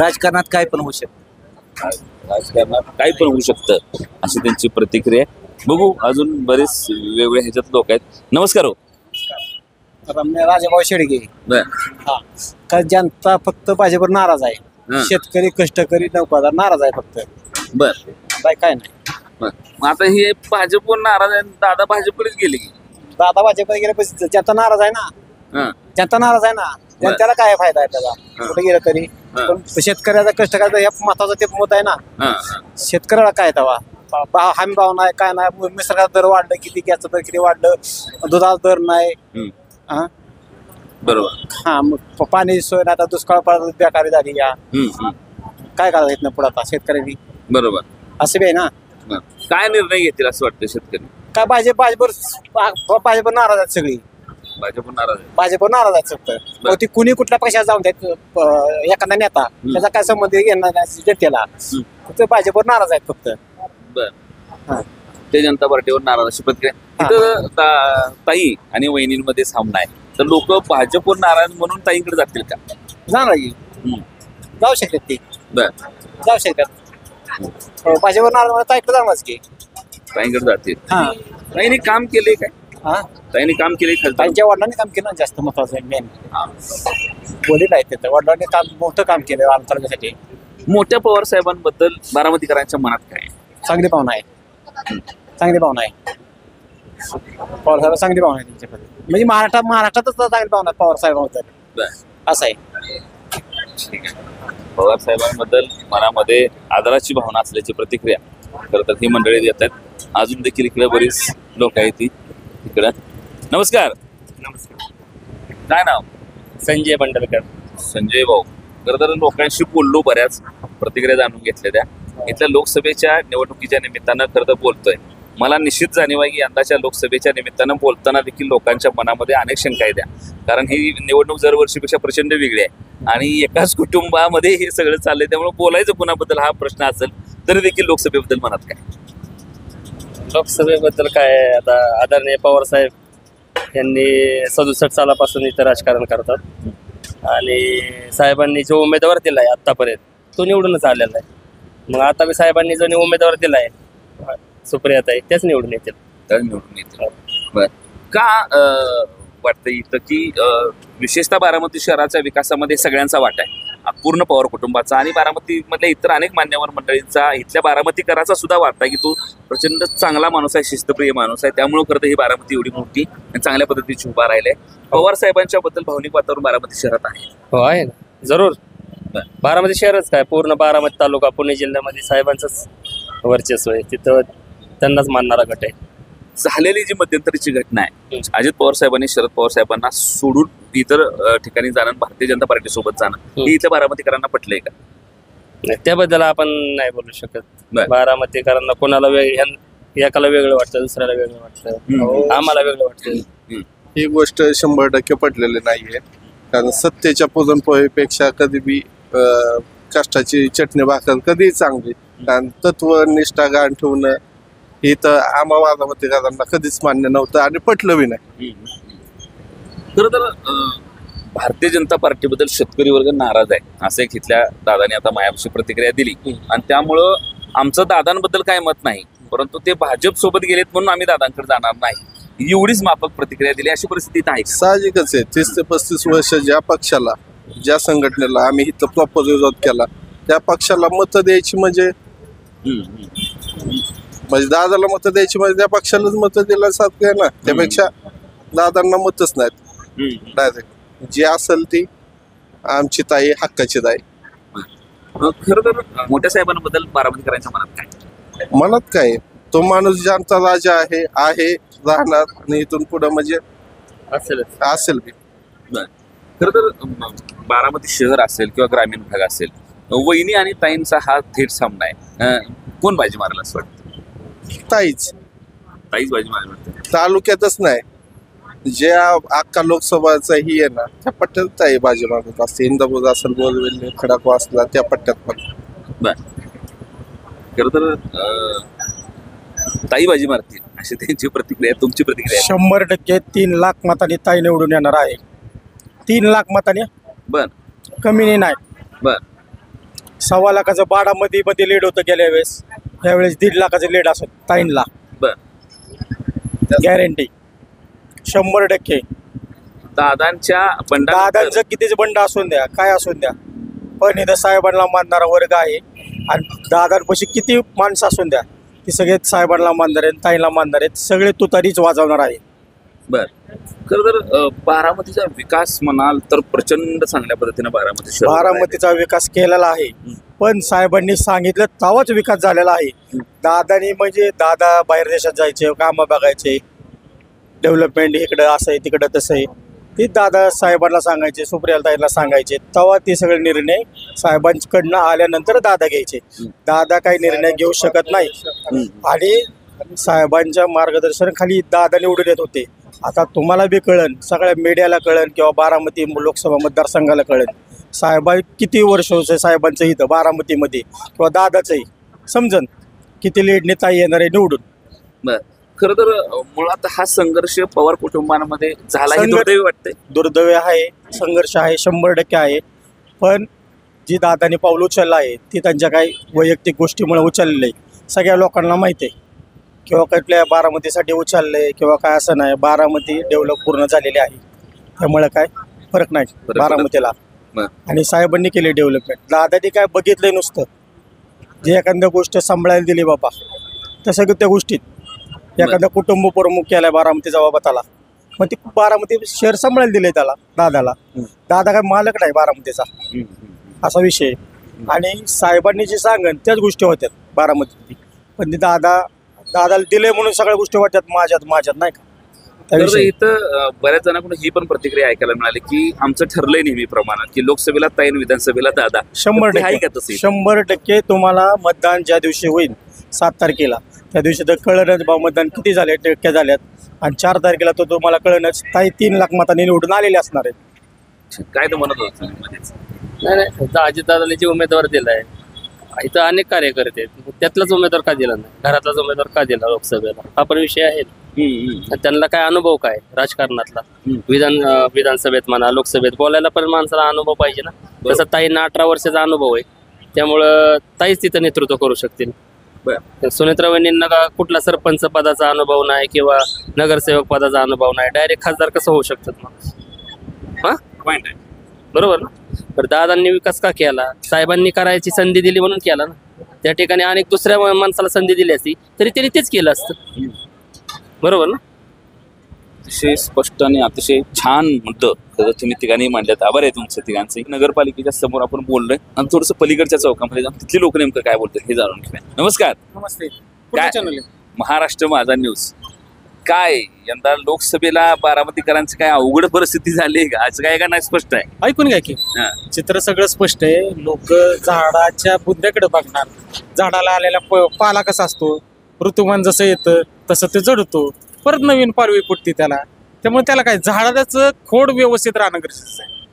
[SPEAKER 4] राजकारणात काय पण होऊ शकतं.
[SPEAKER 6] राजकारणात काय पण होऊ शकतं अशी त्यांची प्रतिक्रिया. बघू अजून बरेच वेगवेगळ्या ह्याच्यात लोक आहेत. नमस्कार हो.
[SPEAKER 2] राजाभाऊ शेडगे. का जनता फक्त भाजपवर नाराज आहे. शेतकरी, कष्टकरी, नौकरदार नाराज आहे फक्त.
[SPEAKER 6] बर,
[SPEAKER 2] काय नाही.
[SPEAKER 6] आता हे भाजपवर नाराज आहे, दादा भाजपकडेच गेले की?
[SPEAKER 2] दादा भाजपकडे गेल्यापासून जनता नाराज आहे ना. जनता नाराज आहे ना. जनतेला काय फायदा आहे त्याचा? कुठे गेलं तरी
[SPEAKER 10] पण शेतकऱ्याचा कष्टकऱ्याचा हे महत्वाचं ते मत आहे ना. शेतकऱ्याला काय तवा हमी भाव नाही काय नाही, निसर्गाचा दर वाढलं, किती गॅसचं दर किती वाढलं, दुधाचा दर नाही.
[SPEAKER 6] बरोबर.
[SPEAKER 10] हा मग पाणी सोय नाही, आता दुष्काळ पडत बेकारी झाली. या काय करायचं येत ना पुढे आता शेतकऱ्यांनी.
[SPEAKER 6] बरोबर.
[SPEAKER 10] असं बी आहे ना.
[SPEAKER 6] काय निर्णय घेतील असं वाटतं शेतकरी?
[SPEAKER 10] काय भाजपवर नाराज आहेत सगळी. भाजपवर नाराज आहेत फक्त. ती कुणी कुठल्या पैशाला जाऊन देत एखादा नेता त्याचा काय संबंध घेणार नाही जनतेला. फक्त भाजपवर नाराज आहेत फक्त.
[SPEAKER 6] बर. ते जनता पार्टीवर नाराज अशी प्रतिक्रिया. इथं ताई आणि वहिनींमध्ये सामना आहे, तर लोक भाजपवर नाराज म्हणून ताईंकडे जातील का?
[SPEAKER 10] जाणार की जाऊ शकतात ते.
[SPEAKER 6] बर.
[SPEAKER 10] जाऊ शकतात. भाजपवर नाराज ताईकडे जाणारच की.
[SPEAKER 6] ताईंकडे जातील. ताईंनी काम केले काय? ताईंनी काम केले.
[SPEAKER 10] त्यांच्या वडिलांनी काम केलं जास्त महत्वाचं आहे. मेन बोलील आहे त्याचं. वडिलांनी काम मोठं काम केलं तालुक्यासाठी.
[SPEAKER 6] मोठ्या पवार साहेबांबद्दल बारामतीकरांच्या मनात काय?
[SPEAKER 10] चांगली भावना आहे. चांगली भावना आहे. पवार साहेब चांगली भावना आहे त्यांच्याकडे. म्हणजे महाराष्ट्रातच चांगली भावना आहे पवार साहेबांबद्दल. असं आहे.
[SPEAKER 6] ठीक आहे. पवार साहेबांबद्दल मनामध्ये आदराची भावना असल्याची प्रतिक्रिया खरं तर ही मंडळी देत आहेत. अजून देखील इकडे बरीच लोक आहेत ती इकडं. नमस्कार. काय नाव?
[SPEAKER 11] संजय बंडलकर.
[SPEAKER 6] संजय भाऊ. खरं तर लोकांशी बोललो, बऱ्याच प्रतिक्रिया जाणून घेतल्या. त्या इथल्या लोकसभेच्या निवडणुकीच्या निमित्तानं खरं तर बोलतोय. मला निश्चित जाणीव आहे की यंदाच्या लोकसभेच्या निमित्तानं बोलताना देखील लोकांच्या मनामध्ये अनेक शंका आहेत. कारण ही निवडणूक दरवर्षीपेक्षा प्रचंड वेगळी आहे आणि एकाच कुटुंबामध्ये हे सगळं चाललंय. त्यामुळे बोलायचं कुणाबद्दल हा प्रश्न असेल तरी देखील लोकसभेबद्दल मनात काय?
[SPEAKER 11] लोकसभेबद्दल काय, आता आदरणीय पवार साहेब यांनी 67 सालापासून इथं राजकारण करतात आणि साहेबांनी जो उमेदवार दिलाय आतापर्यंत तो निवडूनच आलेला आहे. मग आता बी साहेबांनी जो उमेदवार दिलाय सुप्रियाताई त्याच निवडून येतील.
[SPEAKER 6] बर. का वाटतं इथं की विशेषतः बारामती शहराच्या विकासामध्ये सगळ्यांचा वाटा आहे, पूर्ण पवार कुटुंबाचा आणि बारामतीमधल्या इतर अनेक मान्यवर मंडळींचा, इथल्या बारामतीकराचा सुद्धा वाटतं की तो प्रचंड चांगला माणूस आहे, शिस्तप्रिय माणूस आहे. त्यामुळे खरं तर ही बारामती एवढी मोठी आणि चांगल्या पद्धतीची उभा राहिली आहे. पवार साहेबांच्या बद्दल भावनिक वातावरण बारामती शहरात आहे.
[SPEAKER 11] हो आहे ना, जरूर. बारामती शहरच काय, पूर्ण बारामती तालुका पुणे जिल्ह्यामध्ये साहेबांचंच वर्चस्व आहे. तिथं त्यांनाच मानणारा गट आहे.
[SPEAKER 6] झालेली जी मध्यंतरीची घटना आहे, अजित पवार साहेबांनी शरद पवार साहेबांना सोडून इतर ठिकाणी जाणं, भारतीय जनता पार्टी सोबत जाणं, हे इथल्या बारामतीकरांना पटलंय का?
[SPEAKER 11] त्याबद्दल आपण नाही बोलू शकत. बारामतीकरांना कोणाला एकाला वेगळं वाटतं, दुसऱ्याला वेगळं वाटतं, आम्हाला वेगळं वाटतं.
[SPEAKER 5] ही गोष्ट 100% पटलेली नाहीये. कारण सत्तेच्या पुरणपोळीपेक्षा कधी बी कष्टाची चटणी भाकर कधीही चांगली. कारण तत्व निष्ठा गाण ठेवणं हे तर आम्हा बारामतीकरांना कधीच मान्य नव्हतं आणि पटलं बी नाही.
[SPEAKER 6] खरं तर भारतीय जनता पार्टीबद्दल शेतकरी वर्ग नाराज आहे, असं एक इथल्या दादाने आता मायापाशी प्रतिक्रिया दिली. आणि त्यामुळं आमचं दादांबद्दल काय मत नाही, परंतु ते भाजप सोबत गेलेत म्हणून आम्ही दादांकडे जाणार नाही, एवढीच माफक प्रतिक्रिया दिली. अशी परिस्थिती आहे.
[SPEAKER 5] साहजिकच आहे. 30 ते 35 वर्ष ज्या पक्षाला, ज्या संघटनेला आम्ही इथं प्रॉपर विरोध केला त्या पक्षाला मतं द्यायची म्हणजे दादाला मतं द्यायची म्हणजे त्या पक्षालाच मतं दिला सारखं आहे ना. त्यापेक्षा दादांना मतच नाहीत. डायरेक्ट जी असेल ती आमची ताई, हक्काची ताई.
[SPEAKER 6] खरं तर मोठ्या साहेबांबद्दल बारामतीकरांच्या मनात काय?
[SPEAKER 5] मनात काय, तो माणूस ज्यांचा राजा आहे राहणार आणि इथून पुढे म्हणजे असेल बी.
[SPEAKER 6] खरं तर बारामती शहर असेल किंवा ग्रामीण भाग असेल, वहिनी आणि ताईंचा हा थेट सामना आहे. कोण बाजी मारेल असं वाटतं?
[SPEAKER 5] ताईच
[SPEAKER 6] बाजी मारेल वाटतं.
[SPEAKER 5] तालुक्यातच नाही, जे अख्खा लोकसभाचा ही आहे ना त्या पट्ट्यात ताई बाजी मारत असते. इंदापूर असेल, बोरवेल्ली, खडकवासला, त्या पट्ट्यात पण.
[SPEAKER 6] बर. खरं तर ताई बाजी मारतील अशी त्यांची प्रतिक्रिया. तुमची प्रतिक्रिया?
[SPEAKER 10] 100% 3 लाख मतांनी ताई निवडून येणार आहे. 3 लाख मतांनी.
[SPEAKER 6] बर.
[SPEAKER 10] कमी नाही.
[SPEAKER 6] बर.
[SPEAKER 10] 1.25 लाखाचं बाडामध्ये लीड होतं गेल्या वेळेस, यावेळेस 1.5 लाखाचं लीड असत ताईंला.
[SPEAKER 6] बर.
[SPEAKER 10] गॅरंटी 100%. दादांचं कितीच बंड असून द्या, काय असून द्या, पण इथं साहेबांना मानणारा वर्ग आहे. आणि दादांपाशी किती माणसं असून द्या, ती सगळे साहेबांना मानणार आहेत, ताईला मानणार आहेत. सगळे तुतारीच वाजवणार आहे.
[SPEAKER 6] बर. खरं तर बारामतीचा विकास म्हणाल तर प्रचंड चांगल्या पद्धतीने बारामती शहर
[SPEAKER 10] बारामतीचा विकास केलेला आहे, पण साहेबांनी सांगितलं तेव्हाच विकास झालेला आहे. दादानी म्हणजे दादा बाहेर देशात जायचे, कामं बघायचे, डेव्हलपमेंट इकडं असं आहे तिकडं तसं आहे, ते दादा साहेबांना सांगायचे, सुप्रियाताईंना सांगायचे, तेव्हा ते सगळे निर्णय साहेबांकडनं आल्यानंतर दादा घ्यायचे. दादा काही निर्णय घेऊ शकत नाही आणि साहेबांच्या मार्गदर्शनाखाली दादा निवडून येत होते. आता तुम्हाला बी कळन, सगळ्या मीडियाला कळन किंवा बारामती लोकसभा मतदारसंघाला कळन, साहेबा किती वर्ष होते साहेबांचं इथं बारामतीमध्ये किंवा दादाचंही समजन किती लीडने ताई येणार आहे निवडून.
[SPEAKER 6] बरं, खरं तर मुळात हा संघर्ष पवार कुटुंबांमध्ये झाला हे दुर्दैवी वाटतंय.
[SPEAKER 10] दुर्दैवी आहे, संघर्ष आहे, 100% आहे. पण जी दादाने पाऊल उचललं आहे ती त्यांच्या काही वैयक्तिक गोष्टीमुळे उचललेलं आहे. सगळ्या लोकांना माहिती आहे किंवा कुठल्या बारामतीसाठी उचललंय किंवा काय असं नाही. बारामती डेव्हलप पूर्ण झालेली आहे, त्यामुळे काय फरक नाही बारामतीला. आणि साहेबांनी केले डेव्हलपमेंट. दादानी काय बघितलंय नुसतं, जे एखाद्या गोष्ट सांभाळायला दिली बाबा तसं त्या गोष्टीत एखादा कुटुंब प्रमुख केलाय बारामतीचा बाबा त्याला, मग ती बारामती शहर सांभाळायला दिले त्याला दादाला. दादा काय मालक नाही बारामतीचा, असा विषय. आणि साहेबांनी जे सांगन त्याच गोष्टी होत्यात बारामती, पण ते दादाला दिले म्हणून सगळ्या गोष्टी वाटतात माझ्यात नाही का.
[SPEAKER 6] इथं बऱ्याच जणांकडून ही पण प्रतिक्रिया ऐकायला मिळाली की आमचं ठरलंय नेहमीप्रमाणे की लोकसभेला ताईन विधानसभेला दादा.
[SPEAKER 10] 100% तुम्हाला मतदान ज्या दिवशी होईल 7 तारखेला त्या दिवशी तर कळणच भाऊ मतदान किती झाले टक्के झाल्यात, आणि 4 तारखेला तो तुम्हाला कळणच ताई 3 लाख मतांनी निवडून आलेले असणार आहेत.
[SPEAKER 6] काय तर म्हणत होत
[SPEAKER 11] नाही, अजितदादाला जे उमेदवार दिलाय इथं अनेक कार्यकर्ते आहेत, त्यातलाच उमेदवार का दिला नाही, घरातलाच उमेदवार का दिला लोकसभेला, हा पण विषय आहे. त्यांना काय अनुभव काय राजकारणातला, विधानसभेत म्हणा लोकसभेत बोलायला पण माणसाला अनुभव पाहिजे ना. तसं ताईंना 18 वर्षाचा अनुभव आहे, त्यामुळं ताईच तिथं नेतृत्व करू शकतील. सुनेत्रा वहिनींना कुठला सरपंच पदाचा अनुभव नाही किंवा नगरसेवक पदाचा अनुभव नाही, डायरेक्ट खासदार कसं होऊ शकतात मग. हा पॉइंट आहे, बरोबर ना. तर दादांनी विकास का केला, साहेबांनी करायची संधी दिली म्हणून केला ना. त्या ठिकाणी अनेक दुसऱ्या माणसाला संधी दिली असती तरी त्यांनी तेच केलं असतं, बरोबर ना.
[SPEAKER 6] अतिशय स्पष्ट आणि अतिशय छान मुद्दं तुम्ही तिघांनी मांडल्यात. आभार आहे तुमचं तिघांचं. नगरपालिकेच्या समोर आपण बोललोय आणि थोडंसं पलीकडच्या चौकामध्ये जाऊन तिथले लोक नेमकं काय बोलतात हे जाणून घेऊया. नमस्कार.
[SPEAKER 1] नमस्ते.
[SPEAKER 6] काय महाराष्ट्र माझा न्यूज. काय यंदा लोकसभेला बारामतीकरांची काय अवघड परिस्थिती झाली का आज, काय का नाही स्पष्ट आहे?
[SPEAKER 1] ऐकून घ्या की चित्र सगळं स्पष्ट आहे. लोक झाडाच्या बुंद्याकडे बघणार, झाडाला आलेला पाला कसा असतो, ऋतुमान जसं येतं तसं ते जडतो, परत नवीन पालवी फुटते त्याला. त्यामुळे त्याला काय झाडाचं खोड व्यवस्थित राहणं गरजेचं आहे.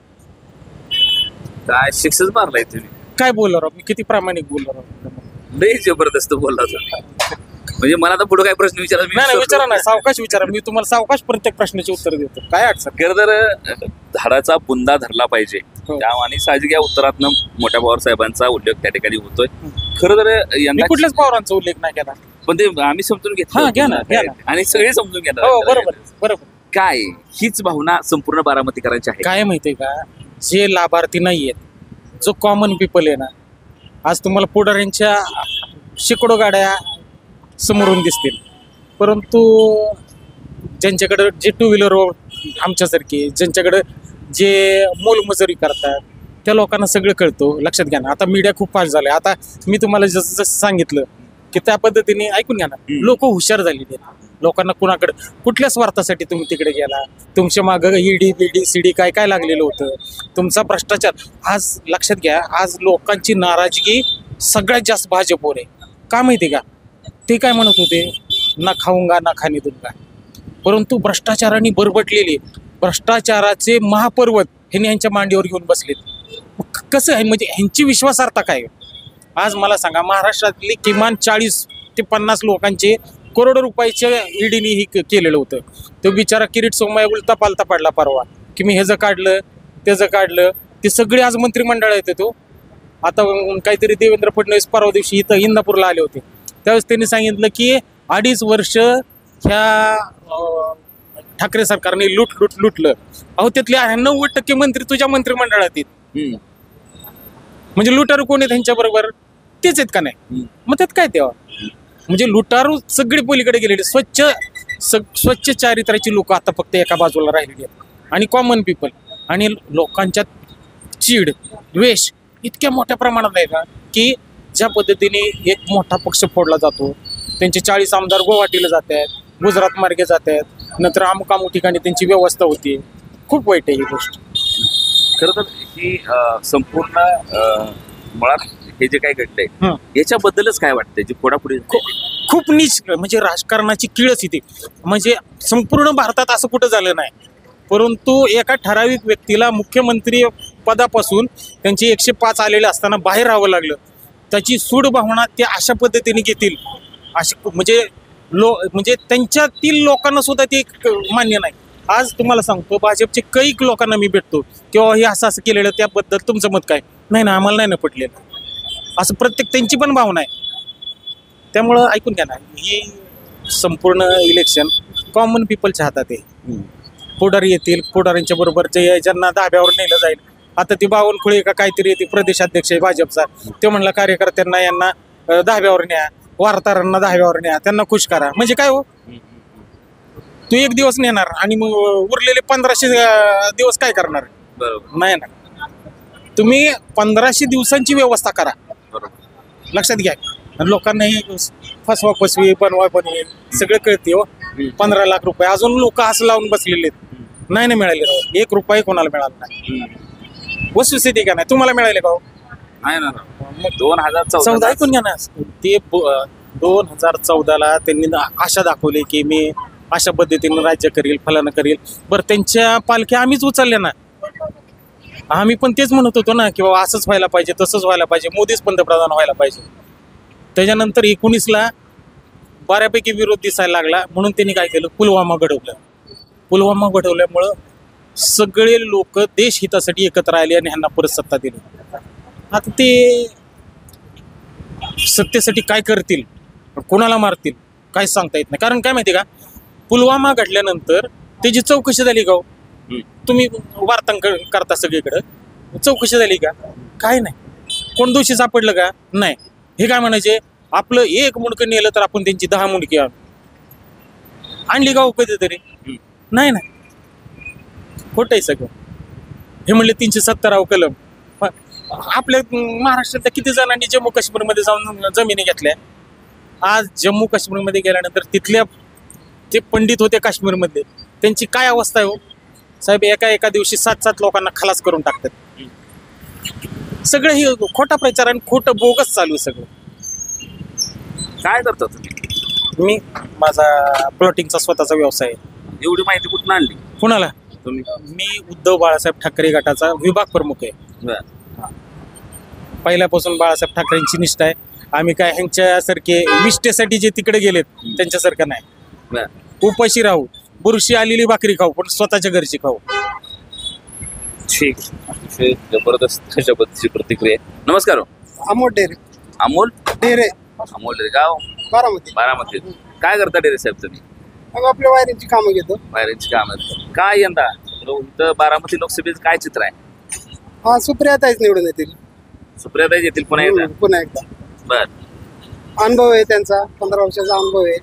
[SPEAKER 6] काय शिक्षण मारलाय तुम्ही,
[SPEAKER 1] काय बोललो राव मी, किती प्रामाणिक बोललो राव,
[SPEAKER 6] लई जबरदस्त बोलला तुम्ही. म्हणजे मला तर पुढे काय प्रश्न विचारा
[SPEAKER 1] नाही विचारा नाही, सावकाश विचारा, मी तुम्हाला सावकाश प्रत्येक प्रश्नाचे उत्तर देतो. काय अडचण.
[SPEAKER 6] खरं तर झाडाचा बुंदा धरला पाहिजे आणि साहजिक या उत्तरातनं मोठ्या पवार साहेबांचा उल्लेख त्या ठिकाणी होतोय. खरं तर यंदा
[SPEAKER 1] कुठल्याच पवारांचा उल्लेख नाही केला,
[SPEAKER 6] पण ते आम्ही समजून घेतो आणि सगळे समजून घेणार.
[SPEAKER 1] बरोबर.
[SPEAKER 6] काय हीच भावना संपूर्ण बारामतीकरांची आहे.
[SPEAKER 1] काय माहितीये का, जे लाभार्थी नाहीयेत, जो कॉमन पीपल आहे ना, आज तुम्हाला पुढाऱ्यांच्या शेकडो गाड्या समोरून दिसतील, परंतु ज्यांच्याकडे जे 2 व्हीलर आमच्यासारखे, ज्यांच्याकडे जे मोलमजुरी करतात त्या लोकांना सगळं कळतं. लक्षात घ्या ना, आता मीडिया खूप फास्ट झालाय. आता मी तुम्हाला जसं सांगितलं की त्या पद्धतीने ऐकून घ्या ना, लोक हुशार झालेली आहेत. लोकांना कुणाकडे कुठल्या स्वार्थासाठी तुम्ही तिकडे गेला, तुमच्या मागं ईडी बीडी सीडी काय काय लागलेलं होतं, तुमचा भ्रष्टाचार. आज लक्षात घ्या, आज लोकांची नाराजगी सगळ्यात जास्त भाजपवर आहे. का माहिती का, ते काय म्हणत होते, ना खाऊंगा ना खाणे दूंगा, परंतु भ्रष्टाचाराने बरबटलेले भ्रष्टाचाराचे महापर्वत हे यांच्या मांडीवर घेऊन बसलेत. कसं आहे म्हणजे ह्यांची विश्वासार्हता काय. आज मला सांगा, महाराष्ट्रातली किमान 40 ते 50 लोकांचे करोडो रुपयाच्या ईडीने ही केलेलं होतं. तो बिचारा किरीट सोमय्या उलटा पालता पडला परवा की मी ह्याचं काढलं त्याचं काढलं, ते सगळे आज मंत्रिमंडळ येते. तो आता काहीतरी देवेंद्र फडणवीस परवा दिवशी इथं इंदापूरला आले होते, त्यावेळेस त्यांनी सांगितलं की 2.5 वर्ष ह्या ठाकरे सरकारने लुटलं. अहो त्यातले 90% मंत्री तुझ्या मंत्रिमंडळात आहेत. म्हणजे लुटारू कोण आहेत त्यांच्या बरोबर, तेच आहेत का नाही. मग त्यात काय तेव्हा म्हणजे लुटारू सगळे पलीकडे गेलेले, स्वच्छ चारित्र्याची लोक आता फक्त एका बाजूला राहिलेली आहेत आणि कॉमन पीपल आणि लोकांच्यात चीड द्वेष इतक्या मोठ्या प्रमाणात आहे का की ज्या पद्धतीने एक मोठा पक्ष फोडला जातो, त्यांचे 40 आमदार गुवाहाटीला जात आहेत, गुजरात मार्गे जात आहेत, नंतर अमुक ठिकाणी त्यांची व्यवस्था होती. खूप वाईट आहे ही गोष्ट.
[SPEAKER 6] खरं तर ही संपूर्ण मुळात हे जे काही घडलंय याच्याबद्दलच काय वाटतंय जी पुढापुढी
[SPEAKER 1] खूप नीच म्हणजे राजकारणाची किळस इथे म्हणजे संपूर्ण भारतात असं कुठं झालं नाही, परंतु एका ठराविक व्यक्तीला मुख्यमंत्री पदापासून त्यांचे 105 आलेले असताना बाहेर राहावं लागलं. त्याची सूड भावना ते अशा पद्धतीने घेतील अशी म्हणजे म्हणजे त्यांच्यातील लोकांना सुद्धा ते मान्य नाही. आज तुम्हाला सांगतो भाजपचे कैक लोकांना मी भेटतो किंवा हे असं केलेलं त्याबद्दल तुमचं मत काय? नाही ना, आम्हाला नाही ना पटलेलं. असं प्रत्येक त्यांची पण भावना आहे. त्यामुळं ऐकून घ्या ना, ही संपूर्ण इलेक्शन कॉमन पीपलच्या हातात आहे. पुढारी येतील, पुढाऱ्यांच्या बरोबर जे ज्यांना धाब्यावर नेलं जाईल. आता ती बावनकुळे का काहीतरी येते प्रदेशाध्यक्ष आहे भाजपचा, ते म्हणला कार्यकर्त्यांना यांना धाब्यावर न्या, वार्ताहरांना धाब्यावर न्या, त्यांना खुश करा. म्हणजे काय हो, तू 1 दिवस नेणार आणि मग उरलेले 1500 दिवस काय करणार? बरोबर नाही ना. तुम्ही 1500 दिवसांची व्यवस्था करा. लक्षात घ्या. लोकांना फसवा फसवी बनवा बनवी सगळं कळते हो. 15 लाख रुपये अजून लोक असं लावून बसलेले आहेत. नाही ना मिळाले. 1 रुपया कोणाला मिळाला नाही. वस्तुस्थिती का नाही तुम्हाला मिळाले का?
[SPEAKER 6] नाही ना. मग 2014
[SPEAKER 1] ऐकून घ्या ना. ते 2014ला त्यांनी आशा दाखवली की मी अशा पद्धतीने राज्य करील, फलानं करील. बरं, त्यांच्या पालख्या आम्हीच उचलल्या ना. आम्ही पण तेच म्हणत होतो ना की बाबा असंच व्हायला पाहिजे, तसंच व्हायला पाहिजे, मोदीच पंतप्रधान व्हायला पाहिजे. त्याच्यानंतर 19ला बऱ्यापैकी विरोध दिसायला लागला म्हणून त्यांनी काय केलं, पुलवामा घडवलं. पुलवामा घडवल्यामुळं सगळे लोक देश हितासाठी एकत्र आले आणि ह्यांना परत सत्ता दिली. आता ते सत्तेसाठी काय करतील, कोणाला मारतील काय सांगता येत नाही. कारण काय माहिती का, पुलवामा घडल्यानंतर त्याची चौकशी झाली का? तुम्ही वार्ता करता सगळीकडे, चौकशी झाली का? काय नाही. कोण दोषी सापडलं का? नाही. हे काय म्हणायचे, आपलं 1 मुंडकं नेलं तर आपण त्यांची 10 मुंडकी आणली का कधीतरी? नाही ना. खोटं आहे सगळं. हे म्हणले 370 कलम. आपल्या महाराष्ट्रातल्या किती जणांनी जम्मू काश्मीरमध्ये जाऊन जमिनी घेतल्या? आज जम्मू काश्मीरमध्ये गेल्यानंतर तिथल्या जे पंडित होते काश्मीरमध्ये त्यांची काय अवस्था आहे हो साहेब? एका दिवशी 7 लोकांना खलास करून टाकतात. सगळं हे खोटा प्रचार आणि खोटं बोगस चालू आहे सगळं.
[SPEAKER 6] काय करता तुम्ही?
[SPEAKER 1] मी माझा प्लॉटिंगचा स्वतःचा व्यवसाय आहे.
[SPEAKER 6] एवढी माहिती कुठून आणली?
[SPEAKER 1] कुणाला?
[SPEAKER 6] तुम्ही?
[SPEAKER 1] मी उद्धव बाळासाहेब ठाकरे गटाचा विभाग प्रमुख आहे. पहिल्यापासून बाळासाहेब ठाकरेंची निष्ठा आहे. आम्ही काय ह्यांच्यासारखे निष्ठेसाठी जे तिकडे गेलेत त्यांच्यासारखं नाही. उपाशी राहू, बुरशी आलेली भाकरी खाऊ, पण स्वतःच्या घरची खाऊ.
[SPEAKER 6] ठीक. जबरदस्त अशा पद्धतीची प्रतिक्रिया. नमस्कार.
[SPEAKER 10] अमोल डेरे.
[SPEAKER 6] अमोल
[SPEAKER 10] डेरे.
[SPEAKER 6] अमोल डेरे गाव बारामती. काय करता डेरे साहेब तुम्ही?
[SPEAKER 10] आपल्या वायरिंगची कामं घेतो.
[SPEAKER 6] वायरिंगची कामं. काय यंदा इथं बारामती लोकसभेचं काय चित्र आहे?
[SPEAKER 10] सुप्रियाताईच निवडून येतील.
[SPEAKER 6] सुप्रियाताई येतील पुन्हा एकदा?
[SPEAKER 10] पुन्हा एकदा.
[SPEAKER 6] बर.
[SPEAKER 10] अनुभव आहे त्यांचा, 15 वर्षाचा अनुभव आहे.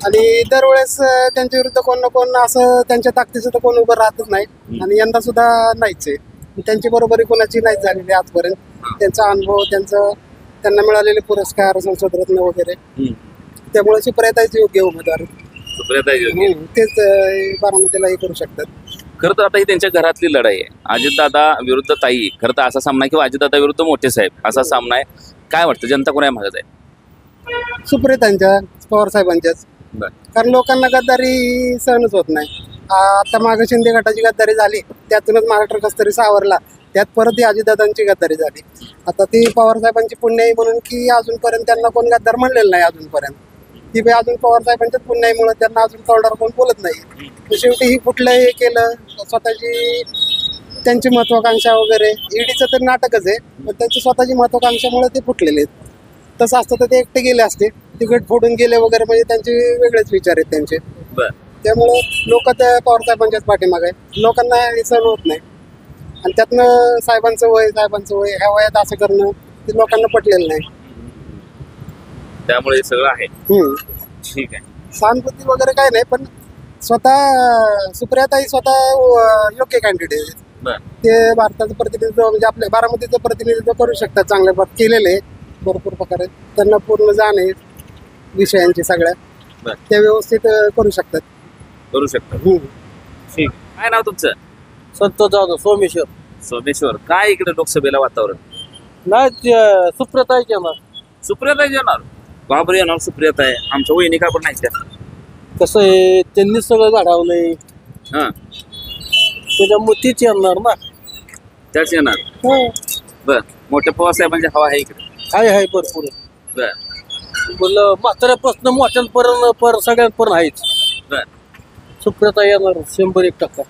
[SPEAKER 10] आणि दरवेळेस त्यांच्या विरुद्ध कोण ना कोण असं त्यांच्या ताकदीचं तर कोण उभं राहतच नाही. आणि यंदा सुद्धा नाहीच आहे. त्यांची बरोबरी कोणाची नाही झालेली आजपर्यंत. त्यांचा अनुभव, त्यांना मिळालेले पुरस्कार, संसदरत्न वगैरे, त्यामुळे सुप्रियाताईच योग्य उमेदवार.
[SPEAKER 6] सुप्रियाताई
[SPEAKER 10] तेच बारामतीला हे करू शकतात.
[SPEAKER 6] खरं तर आता ही त्यांच्या घरातली लढाई आहे. अजितदादा विरुद्ध ताई. खरं तर असा सामना किंवा अजितदादा विरुद्ध मोठे साहेब असा सामना आहे. काय वाटतं जनता कोणा मागत आहे?
[SPEAKER 10] सुप्रियाताईंच्या, पवार साहेबांच्याच. कारण लोकांना गद्दारी सहनच होत नाही. आता मागे शिंदे गटाची गद्दारी झाली, त्यातूनच महाराष्ट्र कसतरी सावरला. त्यात परत ही अजितदादांची गद्दारी झाली. आता ती पवार साहेबांची पुण्य आहे म्हणून की अजूनपर्यंत त्यांना कोण गद्दार म्हणलेलं नाही अजूनपर्यंत. ती बी अजून पवार साहेबांच्याच पुण्यामुळे त्यांना अजून तोंडावर कोण बोलत नाही. शेवटी ही कुठलं हे केलं, स्वतःची त्यांची महत्वाकांक्षा वगैरे, ईडीचं तर नाटकच आहे, पण त्यांची स्वतःची महत्वाकांक्षामुळे ते फुटलेले आहेत. तसं असतं तर ते एकटे गेले असते, तिकीट फोडून गेले वगैरे, म्हणजे त्यांचे वेगळेच विचार आहेत त्यांचे. त्यामुळे लोक त्या पवार साहेबांच्याच पाठीमागे आहे. लोकांना हे सहन होत नाही. आणि त्यातनं साहेबांचं वय ह्या वयात असं करणं ते लोकांना पटलेलं नाही.
[SPEAKER 6] त्यामुळे सगळं आहे. ठीक आहे.
[SPEAKER 10] सहानुभूती वगैरे काय नाही, पण स्वतः सुप्रियाताई स्वतः योग्य कॅन्डिडेट
[SPEAKER 6] बर
[SPEAKER 10] ते भारताचं प्रतिनिधित्व म्हणजे आपल्या बारामतीचं प्रतिनिधित्व करू शकतात, चांगल्या केलेलं आहे भरपूर प्रकारे. त्यांना पूर्ण जाण आहे विषयांची सगळ्या,
[SPEAKER 6] बर
[SPEAKER 10] ते व्यवस्थित करू शकतात.
[SPEAKER 6] करू शकता. ठीक. काय नाव तुमचं?
[SPEAKER 2] संतोष जाधव, सोमेश्वर.
[SPEAKER 6] सोमेश्वर. काय इकडे लोकसभेला वातावरण?
[SPEAKER 2] नाही सुप्रताई येणार.
[SPEAKER 6] सुप्रियाताई येणार. बाबरे येणार सुप्रियाताई. आमच्या वहिनी का पण नाही त्या.
[SPEAKER 2] कसं आहे, त्यांनी सगळं घडवलंय,
[SPEAKER 6] हा
[SPEAKER 2] त्याच्यामुळे तीच येणार ना.
[SPEAKER 6] त्याच येणार. बर. मोठ्या पवारसाहेबांची हवा आहे इकडे.
[SPEAKER 2] आहे भरपूर.
[SPEAKER 6] बर
[SPEAKER 2] बोललं म्हाताऱ्यापासून मोठ्यांपर्यंत सगळ्यांपर्यंत आहेच.
[SPEAKER 6] बर
[SPEAKER 2] सुप्रताई येणार 100%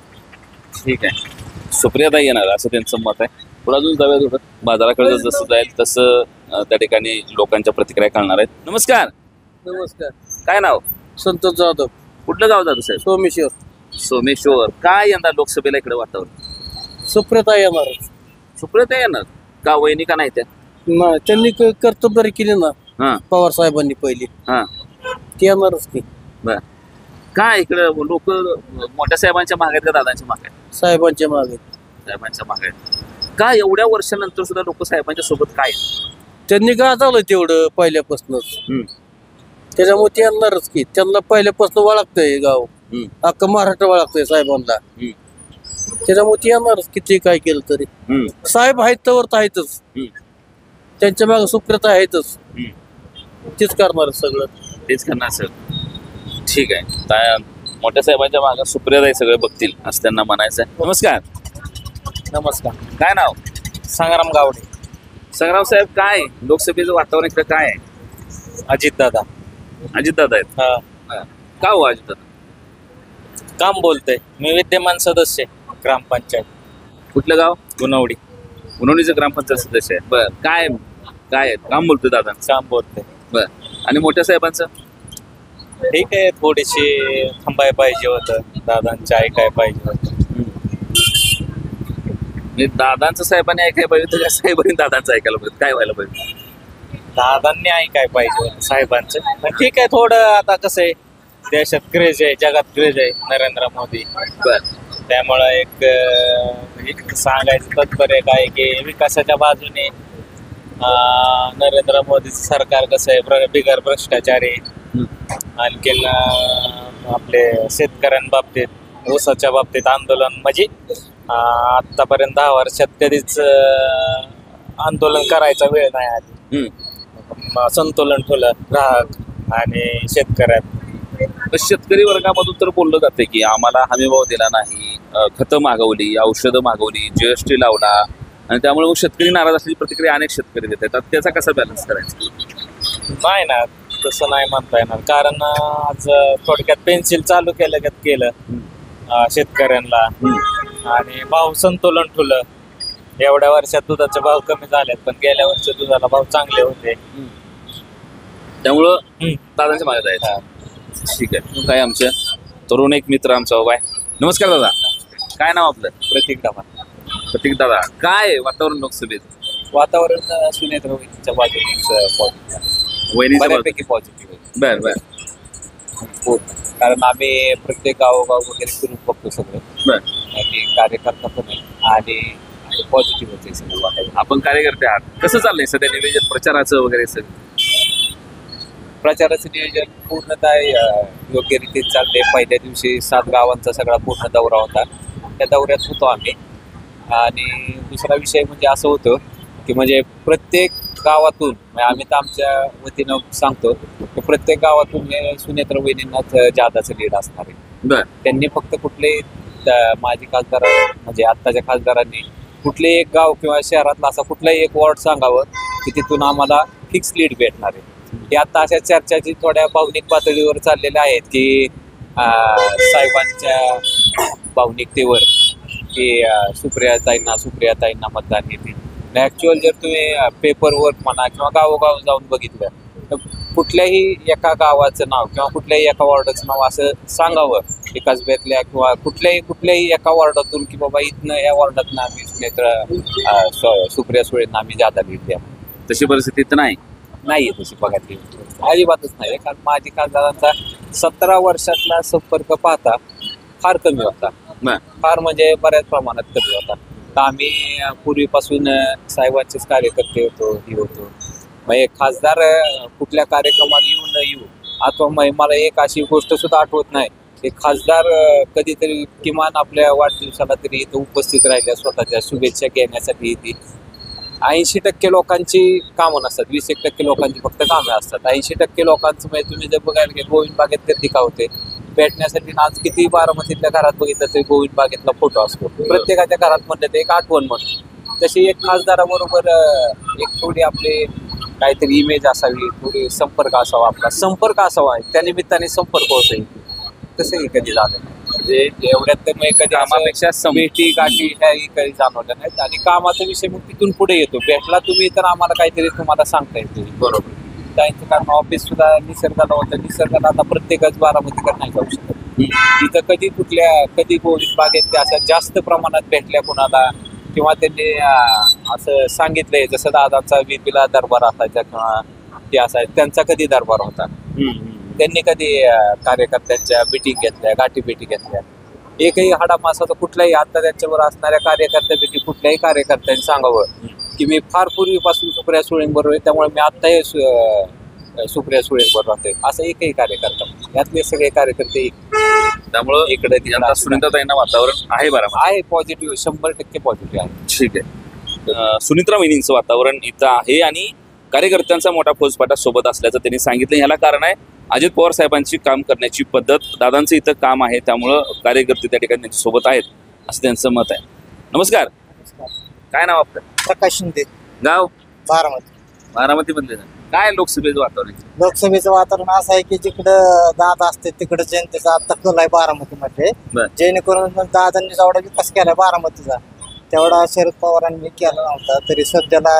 [SPEAKER 6] ठीक आहे. सुप्रियाताई येणार असं त्यांचं मत आहे. पुढे अजून जाऊयात होतं. बाजाराकडे जसं जाईल तसं त्या ठिकाणी लोकांच्या प्रतिक्रिया कळणार आहेत. नमस्कार.
[SPEAKER 2] नमस्कार.
[SPEAKER 6] काय नाव?
[SPEAKER 2] संतोष जाधव.
[SPEAKER 6] कुठलं गाव जातो साहेब?
[SPEAKER 2] सोमेश्वर.
[SPEAKER 6] सोमेश्वर. काय यंदा लोकसभेला इकडे वातावरण?
[SPEAKER 2] सुप्रताई येणार.
[SPEAKER 6] सुप्रियाताई येणार का? वहिनी का नाही त्या?
[SPEAKER 2] नाही, त्यांनी कर्तबगारी केली ना
[SPEAKER 6] हा
[SPEAKER 2] पवार साहेबांनी पहिली,
[SPEAKER 6] हा
[SPEAKER 2] ती येणारच की.
[SPEAKER 6] बर. काय इकडे लोक मोठ्या साहेबांच्या मागे आहेत का दादांच्या मागे आहेत?
[SPEAKER 2] साहेबांच्या मागे.
[SPEAKER 6] साहेबांच्या मागे आहेत. का एवढ्या वर्षानंतर सुद्धा लोक साहेबांच्या सोबत काय आहेत?
[SPEAKER 2] त्यांनी गाजवलं तेवढं पहिल्यापासूनच, त्याच्यामुळे ते येणारच की. त्यांना पहिल्यापासून ओळखतंय गाव, अख्खं महाराष्ट्र ओळखतंय साहेबांना, त्याच्यामुळे ते येणारच किती काय केलं तरी. साहेब आहेत तर आहेतच, त्यांच्या मागे सुप्रता आहेतच, तेच करणार सगळं.
[SPEAKER 6] तेच करणार सर. ठीक आहे. मोठ्या साहेबांच्या मागे सुप्रियाताई सगळे बघतील असं त्यांना म्हणायचं आहे. नमस्कार.
[SPEAKER 2] नमस्कार.
[SPEAKER 6] काय नाव?
[SPEAKER 2] संग्राम गावडे.
[SPEAKER 6] संग्राम साहेब, काय लोकसभेचं वातावरण इकडे काय आहे?
[SPEAKER 2] अजितदादा.
[SPEAKER 6] अजितदादा आहेत.
[SPEAKER 2] हा.
[SPEAKER 6] का हो अजितदादा?
[SPEAKER 2] काम बोलतोय. मी विद्यमान सदस्य ग्रामपंचायत.
[SPEAKER 6] कुठलं गाव?
[SPEAKER 2] गुणवडी.
[SPEAKER 6] उन्होंने ग्रामपंचायत सदस्य आहे. बर. काय काय काम बोलतोय दादा?
[SPEAKER 2] काम बोलतोय.
[SPEAKER 6] बर. आणि मोठ्या साहेबांचं?
[SPEAKER 2] ठीक आहे, थोडीशी थांबाय पाहिजे होतं, दादांचं ऐकाय पाहिजे होतं.
[SPEAKER 6] दादांचं साहेबांनी ऐकायला पाहिजे होतं, साहेबांनी दादांचं ऐकायला पाहिजे? काय व्हायला पाहिजे?
[SPEAKER 2] दादांनी ऐकाय पाहिजे होतं साहेबांचं. पण ठीक आहे, थोडं आता कसं आहे, देशात क्रेज आहे, जगात क्रेज आहे नरेंद्र मोदी.
[SPEAKER 6] बर.
[SPEAKER 2] त्यामुळं एक सांगायचं तात्पर्य काय की विकासाच्या बाजूने नरेंद्र मोदीचं सरकार कसं आहे, बिगर भ्रष्टाचारी. आणखीन आपले शेतकऱ्यांबाबतीत, ऊसाच्या बाबतीत आंदोलन, म्हणजे आतापर्यंत 10 वर्षात कधीच आंदोलन करायचा वेळ नाही आली. संतुलन ठेवलं ग्राहक आणि शेतकऱ्यात.
[SPEAKER 6] शेतकरी वर्गामधून तर बोललं जाते की आम्हाला हमीभाव दिला नाही, खतं मागवली, औषधं मागवली, GST लावला, आणि त्यामुळे शेतकरी नाराज असल्याची प्रतिक्रिया अनेक शेतकरी देत आहेत. त्याचा कसा बॅलन्स करायचा?
[SPEAKER 2] नाही ना, तसं नाही म्हणता येणार. कारण आज थोडक्यात पेन्सिल चालू केलं शेतकऱ्यांना, आणि भाव संतुलन ठेवलं. एवढ्या वर्षात दुधाचे भाव कमी झालेत, पण गेल्या वर्षी दुधाला भाव चांगले होते.
[SPEAKER 6] त्यामुळं दादांच्या मागे जायचं. ठीक आहे. काय आमच्या तरुण एक मित्र आमचा उभा आहे. नमस्कार दादा. काय नाव आपलं?
[SPEAKER 2] प्रतीक दादा.
[SPEAKER 6] प्रतीक दादा, काय वातावरण लोकसभेत?
[SPEAKER 2] वातावरण सुनेत्र वहिनीच्या बाजूने
[SPEAKER 6] वहिनीच्या
[SPEAKER 2] पॉझिटिव्ह.
[SPEAKER 6] बर बर.
[SPEAKER 2] कारण आम्ही प्रत्येक गावोगाव वगैरे फिरून बघतो सगळं.
[SPEAKER 6] बर.
[SPEAKER 2] आणि कार्यकर्ता पण आहे आणि पॉझिटिव्ह होते सगळं वाटायला.
[SPEAKER 6] आपण कार्यकर्ते आहात. कसं चाललंय सध्या नियोजन प्रचाराचं वगैरे सगळं?
[SPEAKER 2] प्रचाराचं नियोजन पूर्णतः योग्य रीतीने चालते. पहिल्या दिवशी 7 गावांचा सगळा पूर्ण दौरा होता. त्या दौऱ्यात होतो आम्ही. आणि दुसरा विषय म्हणजे असं होतं की म्हणजे प्रत्येक गावातून, आम्ही तर आमच्या वतीनं सांगतो की प्रत्येक गावातून हे सुनेत्र वहिनींनाच जादाचं लीड असणार आहे. त्यांनी फक्त कुठलेही माजी खासदार म्हणजे आत्ताच्या खासदारांनी कुठलेही एक गाव किंवा शहरातला असा कुठलाही एक वॉर्ड सांगावं की तिथून आम्हाला फिक्स लीड भेटणार आहे. की आता अशा चर्चाची थोड्या भावनिक पातळीवर चाललेल्या आहेत की साहेबांच्या भावनिकतेवर की सुप्रियाताईंना मतदान येतील. ॲक्च्युअल जर तुम्ही पेपरवर म्हणा किंवा गावोगाव जाऊन बघितलं तर कुठल्याही एका गावाचं नाव किंवा कुठल्याही एका वॉर्डाचं नाव असं सांगावं एकाच बेतल्या किंवा कुठल्याही एका वॉर्डातून की बाबा इथनं या वॉर्डातनं आम्ही सुप्रिया सुळेंना आम्ही जादा लीड द्या.
[SPEAKER 6] तशी परिस्थिती तर नाही
[SPEAKER 2] तशी बघायची अजिबातच नाही. कारण माजी खासदारांचा 17 वर्षातला संपर्क पाहता फार कमी होता. फार म्हणजे बऱ्याच प्रमाणात कमी होता. तर आम्ही पूर्वीपासून साहेबांचेच कार्यकर्ते होतो, हे होतो. मग एक खासदार कुठल्या कार्यक्रमात येऊ न येऊ, अथवा मला एक अशी गोष्ट सुद्धा आठवत नाही की खासदार कधीतरी किमान आपल्या वाढदिवसाला तरी इथं उपस्थित राहिल्या, स्वतःच्या शुभेच्छा घेण्यासाठी येते. 80% लोकांची कामं नसतात, 20% लोकांची फक्त कामे असतात. 80% लोकांचं म्हणजे तुम्ही जर बघायला गेलं गोविंद बागेत गर्दी का होते भेटण्यासाठी. आज किती बारामतीतल्या घरात बघितलं तरी गोविंद बागेतला फोटो असतो. प्रत्येकाच्या घरात म्हणलं तर एक आठवण म्हणून. तशी एक खासदाराबरोबर एक थोडी आपली काहीतरी इमेज असावी, थोडी संपर्क असावा, आपला संपर्क असावा, त्या निमित्ताने संपर्क होतोय. तसंही कधी झालं म्हणजे एवढ्यात तर मग कधी
[SPEAKER 6] कामापेक्षा
[SPEAKER 2] भेटी गाठी ह्याही काही जाणवल्या नाहीत. आणि कामाचा विषय मग तिथून पुढे येतो. भेटला तुम्ही तर आम्हाला काहीतरी तुम्हाला सांगता येते. बरोबर. त्यांचं कारण ऑफिस सुद्धा निसर्गाला होतं. निसर्गाला आता प्रत्येकच बारामतीकर नाही जाऊ शकत. तिथं कधी गोविंद बागेत अशा जास्त प्रमाणात भेटल्या कुणाला, किंवा त्यांनी असं सांगितलंय जसं दादांचा VP-ला दरबार असायचा किंवा ते असायचं, त्यांचा कधी दरबार होता. त्यांनी कधी कार्यकर्त्यांच्या मिटिंग घेतल्या, गाठी भेटी घेतल्या. एकही हाडामासाचा कुठलाही आता त्यांच्यावर असणाऱ्या कार्यकर्त्यापैकी कुठल्याही कार्यकर्त्यांनी सांगावं की मी फार पूर्वीपासून सुप्रिया सुळेंबरोबर आहे, त्यामुळे मी आत्ताही सुप्रिया सुळेंबरोबर राहते, असं एकही कार्यकर्ता. यातले सगळे कार्यकर्ते
[SPEAKER 6] त्यामुळं इकडे सुनीताताईंना वातावरण आहे बारामती
[SPEAKER 2] आहे पॉझिटिव्ह, 100% पॉझिटिव्ह आहे.
[SPEAKER 6] ठीक आहे. सुनित्रा वहिनींचं वातावरण इथं आहे आणि कार्यकर्त्यांचा मोठा फौजफाटा सोबत असल्याचं त्यांनी सांगितलं. ह्याला कारण आहे अजित पवार साहेबांची काम करण्याची पद्धत. दादांचं इथं काम आहे त्यामुळं कार्यकर्ते त्या ठिकाणी त्यांच्या सोबत आहेत असं त्यांचं मत आहे. नमस्कार. काय नाव आपलं?
[SPEAKER 12] प्रकाश शिंदे.
[SPEAKER 6] गाव?
[SPEAKER 12] बारामती.
[SPEAKER 6] बारामती मधले. काय लोकसभेचं वातावरण?
[SPEAKER 12] लोकसभेचं वातावरण असं आहे की जिकडं दादा असते तिकडं जनतेचा आता कल आहे बारामतीमध्ये. जेणेकरून दादांनी जेवढा विकास केला बारामतीचा तेवढा शरद पवारांनी केला नव्हता. तरी सध्याला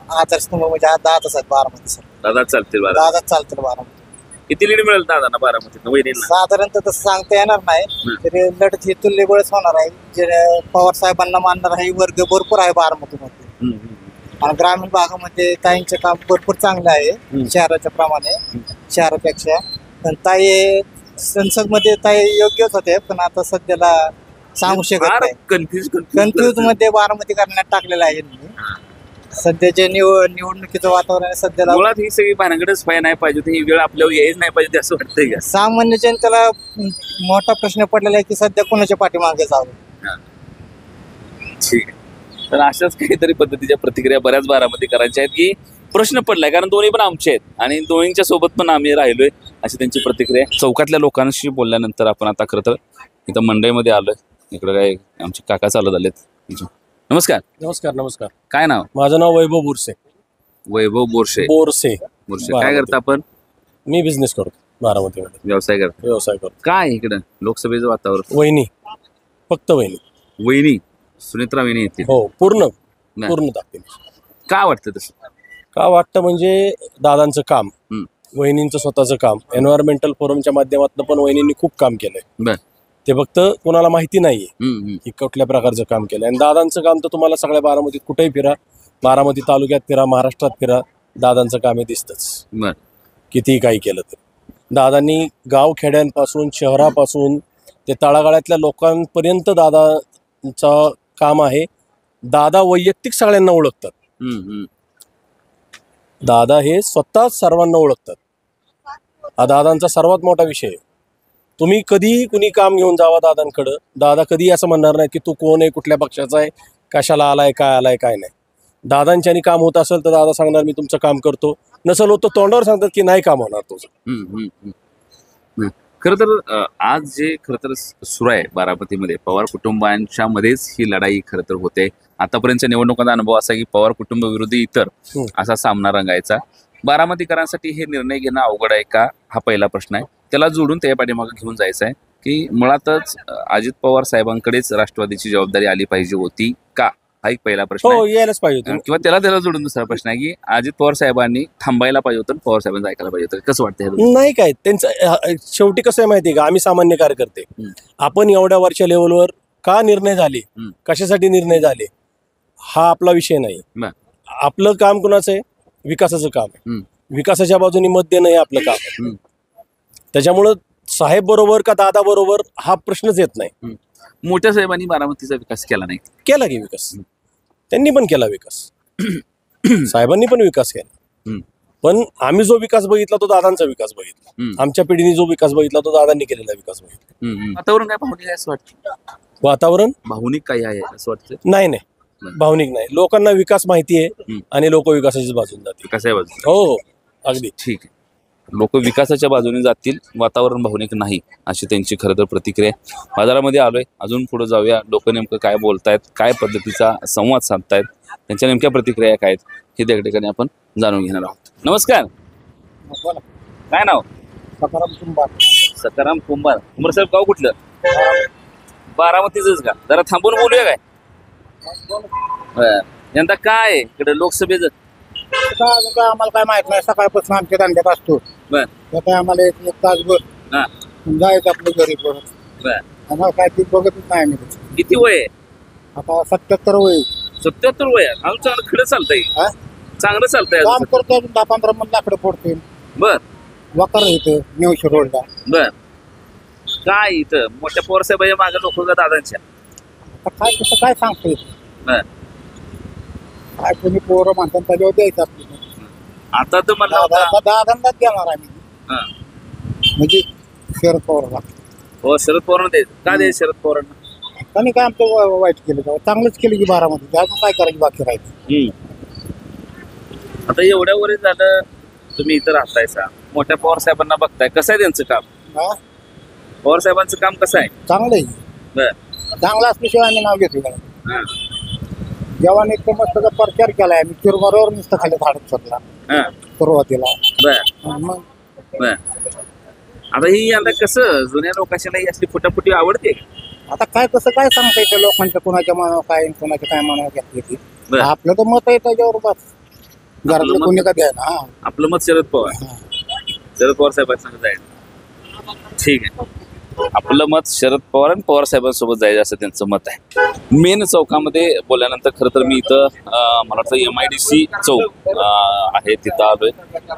[SPEAKER 12] आदर्शस्तंभ म्हणजे दादाच आहेत बारामती. सर
[SPEAKER 6] दादाच चालतील.
[SPEAKER 12] दादाच चालतील बारामती.
[SPEAKER 6] किती लीड मिळेल दादांना बारामतीत?
[SPEAKER 12] साधारणतः तसं सांगता येणार नाही, तरी लढत ही तुल्यबळच होणार आहे. जे पवार साहेबांना मानणार हे वर्ग भरपूर आहे बारामतीमध्ये. आणि ग्रामीण भागामध्ये ताईंचे काम भरपूर चांगलं आहे शहराच्या प्रमाणे, शहरापेक्षा. पण ताई संसदमध्ये ताई योग्यच होते, पण आता सध्याला सांगू शकत नाही. कन्फ्यूज मध्ये बारामती करण्यात टाकलेलं आहे. सध्याचे निवडणुकीचं वातावरण सध्याला
[SPEAKER 6] मुळात ही सगळी भानगडच नाही पाहिजे, ही वेळ आपल्यावर यायच नाही पाहिजे असं वाटतंय का?
[SPEAKER 12] सामान्य जनतेला मोठा प्रश्न पडलेला आहे की सध्या कोणाच्या पाठीमागे जावं.
[SPEAKER 6] ठीक आहे. तर अशाच काहीतरी पद्धतीच्या प्रतिक्रिया बऱ्याच बारामतीकरांच्या आहेत की प्रश्न पडलाय, कारण दोन्ही पण आमचे आहेत आणि दोन्हीच्या सोबत पण आम्ही राहिलोय, अशी त्यांची प्रतिक्रिया. चौकातल्या लोकांशी बोलल्यानंतर आपण आता खरं तर इथं मंडईमध्ये आलोय. इकडे काय आमचे काका चालत आलेत. नमस्कार.
[SPEAKER 13] नमस्कार. नमस्कार.
[SPEAKER 6] काय नाव?
[SPEAKER 13] माझं नाव वैभव बोरसे.
[SPEAKER 6] वैभव बोरसे.
[SPEAKER 13] बोरसे.
[SPEAKER 6] काय करता आपण?
[SPEAKER 13] मी बिझनेस करतो बारामतीमध्ये.
[SPEAKER 6] व्यवसाय करतो. काय इकडं लोकसभेचं वातावरण?
[SPEAKER 13] वहिनी, फक्त वहिनी.
[SPEAKER 6] वहिनी सुनित्रा वहिनी येतील?
[SPEAKER 13] हो, पूर्ण टाकतील.
[SPEAKER 6] का वाटतं तसं?
[SPEAKER 13] का वाटतं म्हणजे दादांचं काम, वहिनींचं स्वतःचं काम, एन्व्हायरमेंटल फोरमच्या माध्यमातून पण वहिनींनी खूप काम केलंय. ते फक्त कोणाला माहिती नाहीये की कुठल्या प्रकारचं काम केलंय. आणि दादांचं काम तर तुम्हाला सगळ्या बारामतीत कुठेही फिरा, बारामती तालुक्यात फिरा, महाराष्ट्रात फिरा, दादांचं काम हे दिसतंच. कितीही काही केलं तर दादांनी गाव खेड्यांपासून शहरापासून ते तळागाळातल्या लोकांपर्यंत दादांचं काम आहे. दादा वैयक्तिक सगळ्यांना ओळखतात. दादा हे स्वतः सर्वांना ओळखतात. हा दादांचा सर्वात मोठा विषय आहे. तुम्ही कधी कुणी काम घेऊन जावा दादांकडं, दादा कधी असं म्हणणार नाही की तू कोण आहे, कुठल्या पक्षाचा आहे, कशाला आलाय, काय आलाय, काय नाही. दादांच्यानी काम होत असेल तर दादा सांगणार मी तुमचं काम करतो, नसेल होतं तोंडावर सांगतात की नाही काम होणार तुझं.
[SPEAKER 6] खरं तर आज जे खरं तर सुरू आहे बारामतीमध्ये, पवार कुटुंबांच्या मध्येच ही लढाई खरं तर होते. आतापर्यंतच्या निवडणुकांचा अनुभव असा की पवार कुटुंब विरोधी इतर असा सामना रंगायचा. बारामतीकरांसाठी हे निर्णय घेणं अवघड आहे का, हा पहिला प्रश्न आहे. त्याला जोडून त्या पाठीमागे घेऊन जायचं आहे की मुळातच अजित पवार साहेबांकडेच राष्ट्रवादीची जबाबदारी आली पाहिजे होती का, हा एक पहिला प्रश्न आहे.
[SPEAKER 13] यायलाच पाहिजे.
[SPEAKER 6] किंवा त्याला जोडून दुसरा प्रश्न आहे की अजित पवार साहेबांनी थांबायला पाहिजे होतं, पवार साहेबांचं ऐकायला पाहिजे होतं. कसं वाटतं?
[SPEAKER 13] नाही काय त्यांचं शेवटी कसं आहे माहिती आहे का, आम्ही सामान्य कार्यकर्ते, आपण एवढ्या वरच्या लेवलवर का निर्णय झाले, कशासाठी निर्णय झाले, हा आपला विषय नाही. आपलं काम कुणाचं आहे? विकासाचं काम आहे. विकासाच्या बाजूने मत देणं हे आपलं काम आहे. त्याच्यामुळं साहेब बरोबर का दादा बरोबर हा प्रश्नच येत नाही.
[SPEAKER 6] मोठ्या साहेबांनी बारामतीचा विकास केला नाही.
[SPEAKER 13] केला की विकास, त्यांनी पण केला विकास, साहेबांनी पण विकास केला. पण आम्ही जो विकास बघितला तो दादांचा विकास बघितला. आमच्या पिढीने जो विकास बघितला तो दादांनी केलेला विकास बघितला.
[SPEAKER 6] वातावरण काय भावनिक आहे असं वाटतं?
[SPEAKER 13] वातावरण
[SPEAKER 6] भावनिक काय आहे असं वाटतं?
[SPEAKER 13] नाही नाही, भावनिक नाही. लोकांना विकास माहिती आहे आणि लोक विकासाच्या बाजूने जातील.
[SPEAKER 6] विकास आहे बाजू.
[SPEAKER 13] हो हो, अगदी
[SPEAKER 6] ठीक आहे. लोक विकासाच्या बाजूने जातील, वातावरण भावनिक नाही, अशी त्यांची खरं तर प्रतिक्रिया आहे. बाजारामध्ये आलोय, अजून पुढे जाऊया. लोक नेमकं काय बोलतायत, काय पद्धतीचा संवाद साधतायत, त्यांच्या नेमक्या प्रतिक्रिया काय आहेत हे त्या ठिकाणी आपण जाणून घेणार आहोत. नमस्कार, काय नाव?
[SPEAKER 12] सकाराम कुंभार.
[SPEAKER 6] सकाराम कुंभार. कुंभार साहेब, गाव कुठलं? बारामतीच का? जरा थांबून बोलूया काय? यंदा काय आहे इकडे लोकसभेचं?
[SPEAKER 12] आम्हाला काय माहित नाही, सकाळपासून आमच्या धंद्यात असतो. काय आम्हाला एक तासभर जायचं आपलं घरी परत. आम्हाला काय ती बघतच नाही आम्ही.
[SPEAKER 6] किती वय आहे
[SPEAKER 12] आता? 77 वय.
[SPEAKER 6] 77 वय? अजून चांगलं खरं चालतंय, चांगलं चालतंय.
[SPEAKER 12] काम करतो, 10-15 मन लाकडं फोडते.
[SPEAKER 6] बर.
[SPEAKER 12] वकार इथं नेवशी रोडला.
[SPEAKER 6] बर. काय इथं मोठ्या पवार साहेबांच्या मागे लोक का दादांच्या?
[SPEAKER 12] काय कसं काय सांगतोय?
[SPEAKER 6] बर.
[SPEAKER 12] काय कोणी पोरं म्हणतात त्याच्यावर द्यायचं आपलं.
[SPEAKER 6] आता तर मला
[SPEAKER 12] दादांनाच देणार आम्ही, म्हणजे शरद पवारला.
[SPEAKER 6] हो, शरद पवारांना द्यायचं. का द्यायचं शरद पवारांना?
[SPEAKER 12] त्यांनी काय आमचं वाईट केलं का? चांगलंच केलं की बारामध्ये. अजून काय करायचं बाकी राहायचं?
[SPEAKER 6] आता एवढ्या वरील झालं, तुम्ही इथं राहतायसा, मोठ्या पवार साहेबांना बघताय, कसं आहे त्यांचं काम? पवार साहेबांचं काम कसं आहे?
[SPEAKER 12] चांगलं आहे.
[SPEAKER 6] बर.
[SPEAKER 12] चांगलं असल्याशिवाय आम्ही नाव घेतो. जेव्हा इतकं मस्त प्रचार केलाय आम्ही, चिरमऱ्यावर नुसतं खाली झाडत शकला सुरुवातीला.
[SPEAKER 6] मग बर. आता ही यंदा कसं जुन्या लोकांना ही असली फुटाफुटी आवडते?
[SPEAKER 12] आता काय कसं काय सांगता येतं लोकांच्या, कुणाच्या मनावर काय, कुणाच्या काय मनावर घेतली. आपलं तर मत आहे त्याच्यावर बस. घरातलं कोणी का द्या ना.
[SPEAKER 6] आपलं मत शरद पवार. शरद पवार साहेबांसोबत जायचं. ठीक आहे, आपलं मत शरद पवार आणि पवार साहेबांसोबत जायचं असं त्यांचं मत आहे. मेन चौकामध्ये बोलल्यानंतर खरं तर मी इथं मला वाटतं MIDC चौक आहे, तिथं आलोय.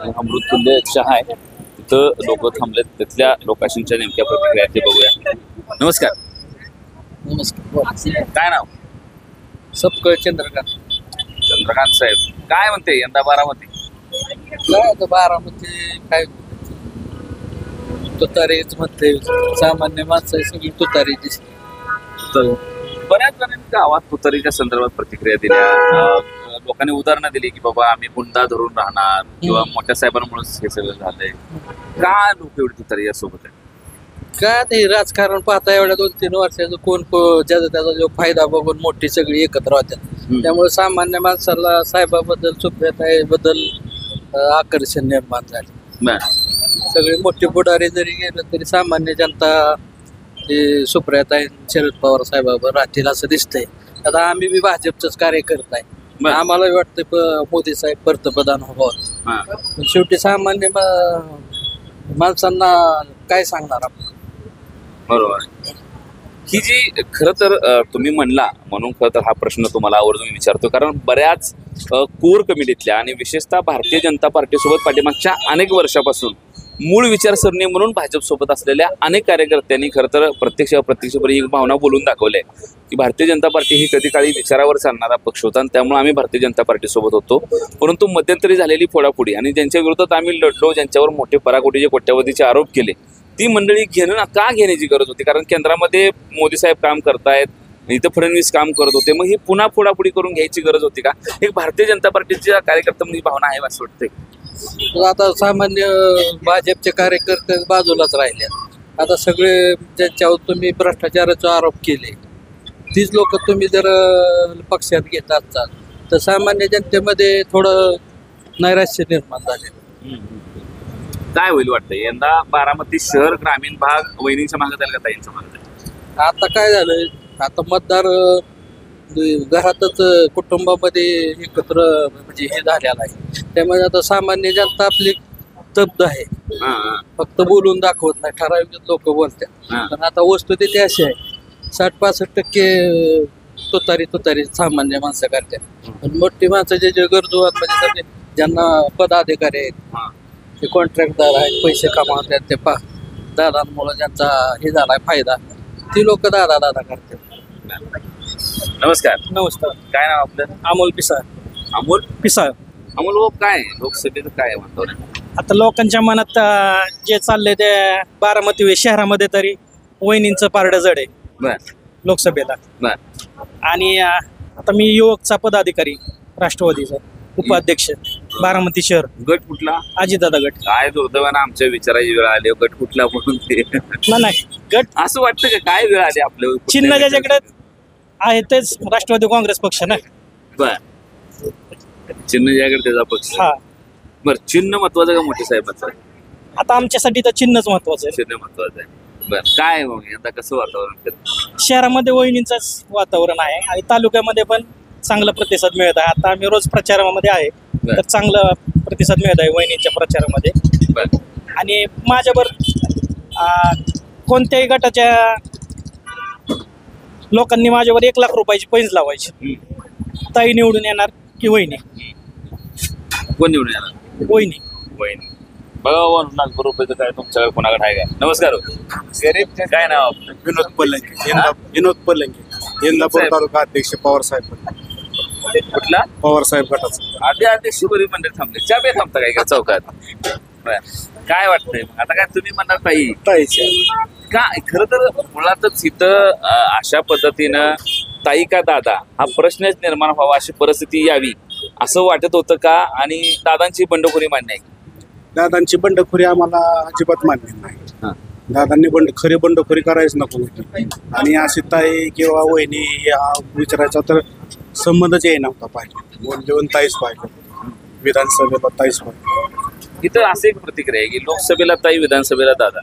[SPEAKER 6] अमृततुल्य चहा आहे, तिथं लोक थांबलेत. तिथल्या लोकांच्या नेमक्या प्रतिक्रिया ते बघूया. नमस्कार.
[SPEAKER 2] नमस्कार.
[SPEAKER 6] काय नाव?
[SPEAKER 2] सपकाळ चंद्रकांत.
[SPEAKER 6] चंद्रकांत साहेब, काय म्हणते यंदा बारामती?
[SPEAKER 2] काय आता बारामती काय तुतारीच म्हणते, सामान्य माणसं सगळी तुतारी दिसते.
[SPEAKER 6] बऱ्याच जणांनी गावात तुतारीच्या संदर्भात प्रतिक्रिया दिल्या. लोकांनी उदाहरणं दिली की बाबा आम्ही गुंडा धरून राहणार किंवा मोठ्या साहेबांमुळेच हे सगळं झालंय. का लोक एवढी तुतारी यासोबत आहे?
[SPEAKER 2] काय ते राजकारण पाहता एवढ्या 2-3 वर्षाचं कोण ज्याचा त्याचा जो फायदा बघून मोठी सगळी एकत्र होत्या. त्यामुळे सामान्य माणसाला साहेबाबद्दल, सुप्रियाताईबद्दल आकर्षण निर्माण झाले. सगळे मोठे पुढारी जरी गेलं तरी सामान्य जनता सुप्रियाताई, शरद पवार साहेबाबरोबर राहतील असं दिसतंय. आता आम्ही बी भाजपचंच कार्यकर्ता आहे, आम्हाला वाटतं मोदी साहेब पंतप्रधान व्हावं. शेवटी सामान्य माणसांना काय सांगणार आपण?
[SPEAKER 6] बरोबर. ही जी खरं तर तुम्ही म्हणला म्हणून खरं तर हा प्रश्न तुम्हाला आवर्जून विचारतो, कारण बऱ्याच कोर कमिटीतल्या आणि विशेषतः भारतीय जनता पार्टीसोबत पाठीमागच्या अनेक वर्षापासून मूळ विचारसरणी म्हणून भाजपसोबत असलेल्या अनेक कार्यकर्त्यांनी खरं तर प्रत्यक्ष अप्रत्यक्षपणे ही भावना बोलून दाखवली आहे की भारतीय जनता पार्टी ही कधी काळी विचारावर चालणारा पक्ष होता आणि त्यामुळे आम्ही भारतीय जनता पार्टीसोबत होतो. परंतु मध्यंतरी झालेली फोडाफोडी आणि ज्यांच्या विरोधात आम्ही लढलो, ज्यांच्यावर मोठे पराकोटीचे कोट्यावधीचे आरोप केले, ती मंडळी का घेण्याची गरज होती? कारण केंद्रामध्ये मोदी साहेब काम करतायत, इथं फडणवीस काम करत होते, मग ही पुन्हा फोडाफोडी करून घ्यायची गरज होती का? एक भारतीय जनता पार्टीच्या कार्यकर्त्यांमध्ये भावना आहे असं वाटतंय.
[SPEAKER 2] आता सामान्य भाजपचे कार्यकर्ते बाजूलाच राहिले. आता सगळे ज्यांच्यावर तुम्ही भ्रष्टाचाराचे आरोप केले तीच लोक तुम्ही जर पक्षात घेत असाल तर सामान्य जनतेमध्ये थोडं नैराश्य निर्माण झाले.
[SPEAKER 6] काय होईल वाटतंय यंदा? बारामती शहर, ग्रामीण भाग वहिनीच्या मागे जाईल का ताईंच्या मागे जाईल?
[SPEAKER 2] आता काय झालंय, आता मतदार घरातच कुटुंबामध्ये एकत्र म्हणजे हे झालेलं आहे. त्यामुळे आता सामान्य जनता आपली स्तब्ध आहे, फक्त बोलून दाखवत नाही. ठराविक लोक बोलतात, पण आता वस्तुस्थिती अशी आहे 60-65% तुतारी सामान्य माणसं करतात. पण मोठी माणसं जे गरजू म्हणजे ज्यांना पदाधिकारी आहेत, ते कॉन्ट्रॅक्टदार आहेत, पैसे कमावतात, ते दादांमुळे ज्यांचा हे झालाय फायदा ती लोक दादा दादा करतात.
[SPEAKER 6] नमस्कार.
[SPEAKER 8] नमस्कार.
[SPEAKER 6] काय नाव आपलं?
[SPEAKER 8] अमोल पिसाळ.
[SPEAKER 6] अमोल
[SPEAKER 8] पिसाळ.
[SPEAKER 6] अमोल भाऊ, काय लोकसभेचं काय म्हणतो?
[SPEAKER 8] आता लोकांच्या मनात जे चाललंय ते बारामती शहरामध्ये तरी वहिनींचं पारडं जड आहे
[SPEAKER 6] बर
[SPEAKER 8] लोकसभेला.
[SPEAKER 6] बर.
[SPEAKER 8] आणि आता मी युवकचा पदाधिकारी राष्ट्रवादीचा उपाध्यक्ष बारामती शहर.
[SPEAKER 6] गट कुठला?
[SPEAKER 8] अजितदादा गट.
[SPEAKER 6] काय दुर्दैवानं आमच्या विचाराची वेळ आली गट कुठला म्हणून ते
[SPEAKER 8] नाही गट
[SPEAKER 6] असं वाटतं का काय वेळ आली आपल्या
[SPEAKER 8] चिन्ह ज्याच्याकडे आहे तेच राष्ट्रवादी काँग्रेस पक्ष ना.
[SPEAKER 6] बर. चिन्ह ज्याकडे त्याचा पक्ष.
[SPEAKER 8] हा.
[SPEAKER 6] बर. चिन्ह महत्वाचं का मोठे साहेबांचं?
[SPEAKER 8] आता आमच्यासाठी तर चिन्हच महत्वाचं आहे.
[SPEAKER 6] चिन्ह महत्वाचं आहे. बर. काय मग आता कसं वातावरण?
[SPEAKER 8] शहरामध्ये वहिनींचंच वातावरण आहे आणि तालुक्यामध्ये पण चांगला प्रतिसाद मिळत आहे. आता आम्ही रोज प्रचारामध्ये आहे तर चांगला प्रतिसाद मिळत आहे वहिनींच्या प्रचारामध्ये. आणि माझ्यावर कोणत्याही गटाच्या लोकांनी माझ्यावर 1 लाख रुपयाची पैंज लावायची. ताई निवडून येणार की वहिनी?
[SPEAKER 6] कोण निवडून येणार?
[SPEAKER 8] वहिनी.
[SPEAKER 6] वहिनी. बघा 1 लाख रुपयाचं काय तुमच्याकडे कोणाकडे आहे का? नमस्कार. काय नाव आपलं?
[SPEAKER 14] विनोद पल्लंगे. विनोद पल्लंगे, इंदापूर तालुका अध्यक्ष पवार साहेब.
[SPEAKER 6] कुठला?
[SPEAKER 14] पवार साहेब गटाचा
[SPEAKER 6] आधी अध्यक्ष बरी मंडळ थांबले. चहा थांबता काय का चौकात? बर. काय वाटतंय आता? काय तुम्ही म्हणणार ताई? काय खरं तर मुळातच इथं अशा पद्धतीनं ताई का दादा हा प्रश्नच निर्माण व्हावा, अशी परिस्थिती यावी असं वाटत होतं का? आणि दादांची बंडखोरी मान्य आहे?
[SPEAKER 14] दादांची बंडखोरी आम्हाला अजिबात मान्य नाही. दादांनी खरी बंडखोरी करायच नको होती. आणि अशी ताई किंवा वहिनी हा विचारायचा तर संबंधच येई नव्हता पाहिजे. बोलून ताईच पाहिजे, विधानसभेला ताईच पाहिजे.
[SPEAKER 6] इथं अशी एक प्रतिक्रिया आहे की लोकसभेला ताई, विधानसभेला दादा.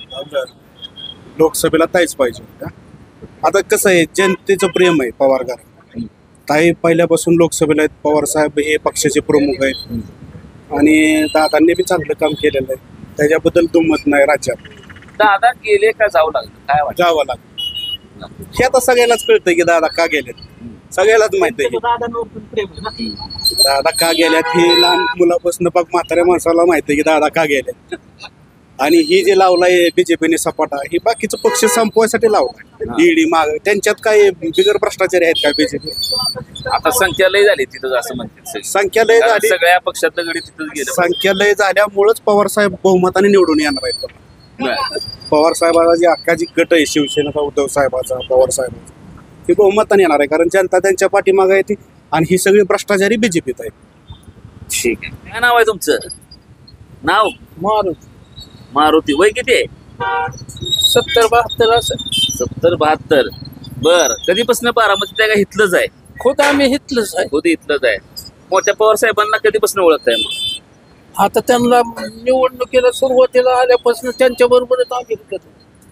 [SPEAKER 14] लोकसभेला ताईच पाहिजे. आता कसं आहे, जनतेचं प्रेम आहे पवार घरात. ताई पहिल्यापासून लोकसभेला आहेत. पवार साहेब हे पक्षाचे प्रमुख आहेत आणि दादांनी बी चांगलं काम केलेलं आहे. त्याच्याबद्दल दुमत नाही राज्यात.
[SPEAKER 6] दादा गेले का जावं लागलं? काय वाटतं?
[SPEAKER 14] जावं लागलं. हे आता सगळ्यालाच कळतं की दादा का गेले. सगळ्यालाच माहित आहे दादा का गेल्यात. हे लहान मुलापासून बघ म्हाताऱ्या माणसाला माहित आहे की दादा का गेले. आणि ही जे लावलाय बीजेपीने सपाटा, ही बाकीचं पक्ष संपवायसाठी लावलाय. ईडी माग त्यांच्यात काय बिगर भ्रष्टाचारी आहेत का बीजेपी?
[SPEAKER 6] आता संख्या लय झाली तिथं असं म्हणतात.
[SPEAKER 14] संख्या लय झाली,
[SPEAKER 6] सगळ्या पक्षातलं गडी तिथं गेलं.
[SPEAKER 14] संख्या लय झाल्यामुळेच पवार साहेब बहुमताने निवडून येणार आहेत. पवार साहेबाचा जे अख्खाची गट आहे शिवसेनेचा, उद्धव साहेबाचा, पवार साहेबाचा, ती बहुमताने येणार आहे. कारण जनता त्यांच्या पाठीमागे येते आणि ही सगळी भ्रष्टाचारी बीजेपीत आहे.
[SPEAKER 6] ठीक आहे. काय नाव आहे तुमचं? नाव?
[SPEAKER 2] मारुती.
[SPEAKER 6] मारुती. वय किती आहे?
[SPEAKER 2] 70-72 असं.
[SPEAKER 6] 70-72. बर. कधीपासून बारामती त्या का इथलंच आहे?
[SPEAKER 2] खुद आम्ही इथलंच आहे.
[SPEAKER 6] खुद इथलंच आहे. मोठ्या पवार साहेबांना कधीपासून ओळखताय मग?
[SPEAKER 2] आता त्यांना निवडणुकीला सुरुवातीला आल्यापासून त्यांच्या बरोबरच आम्ही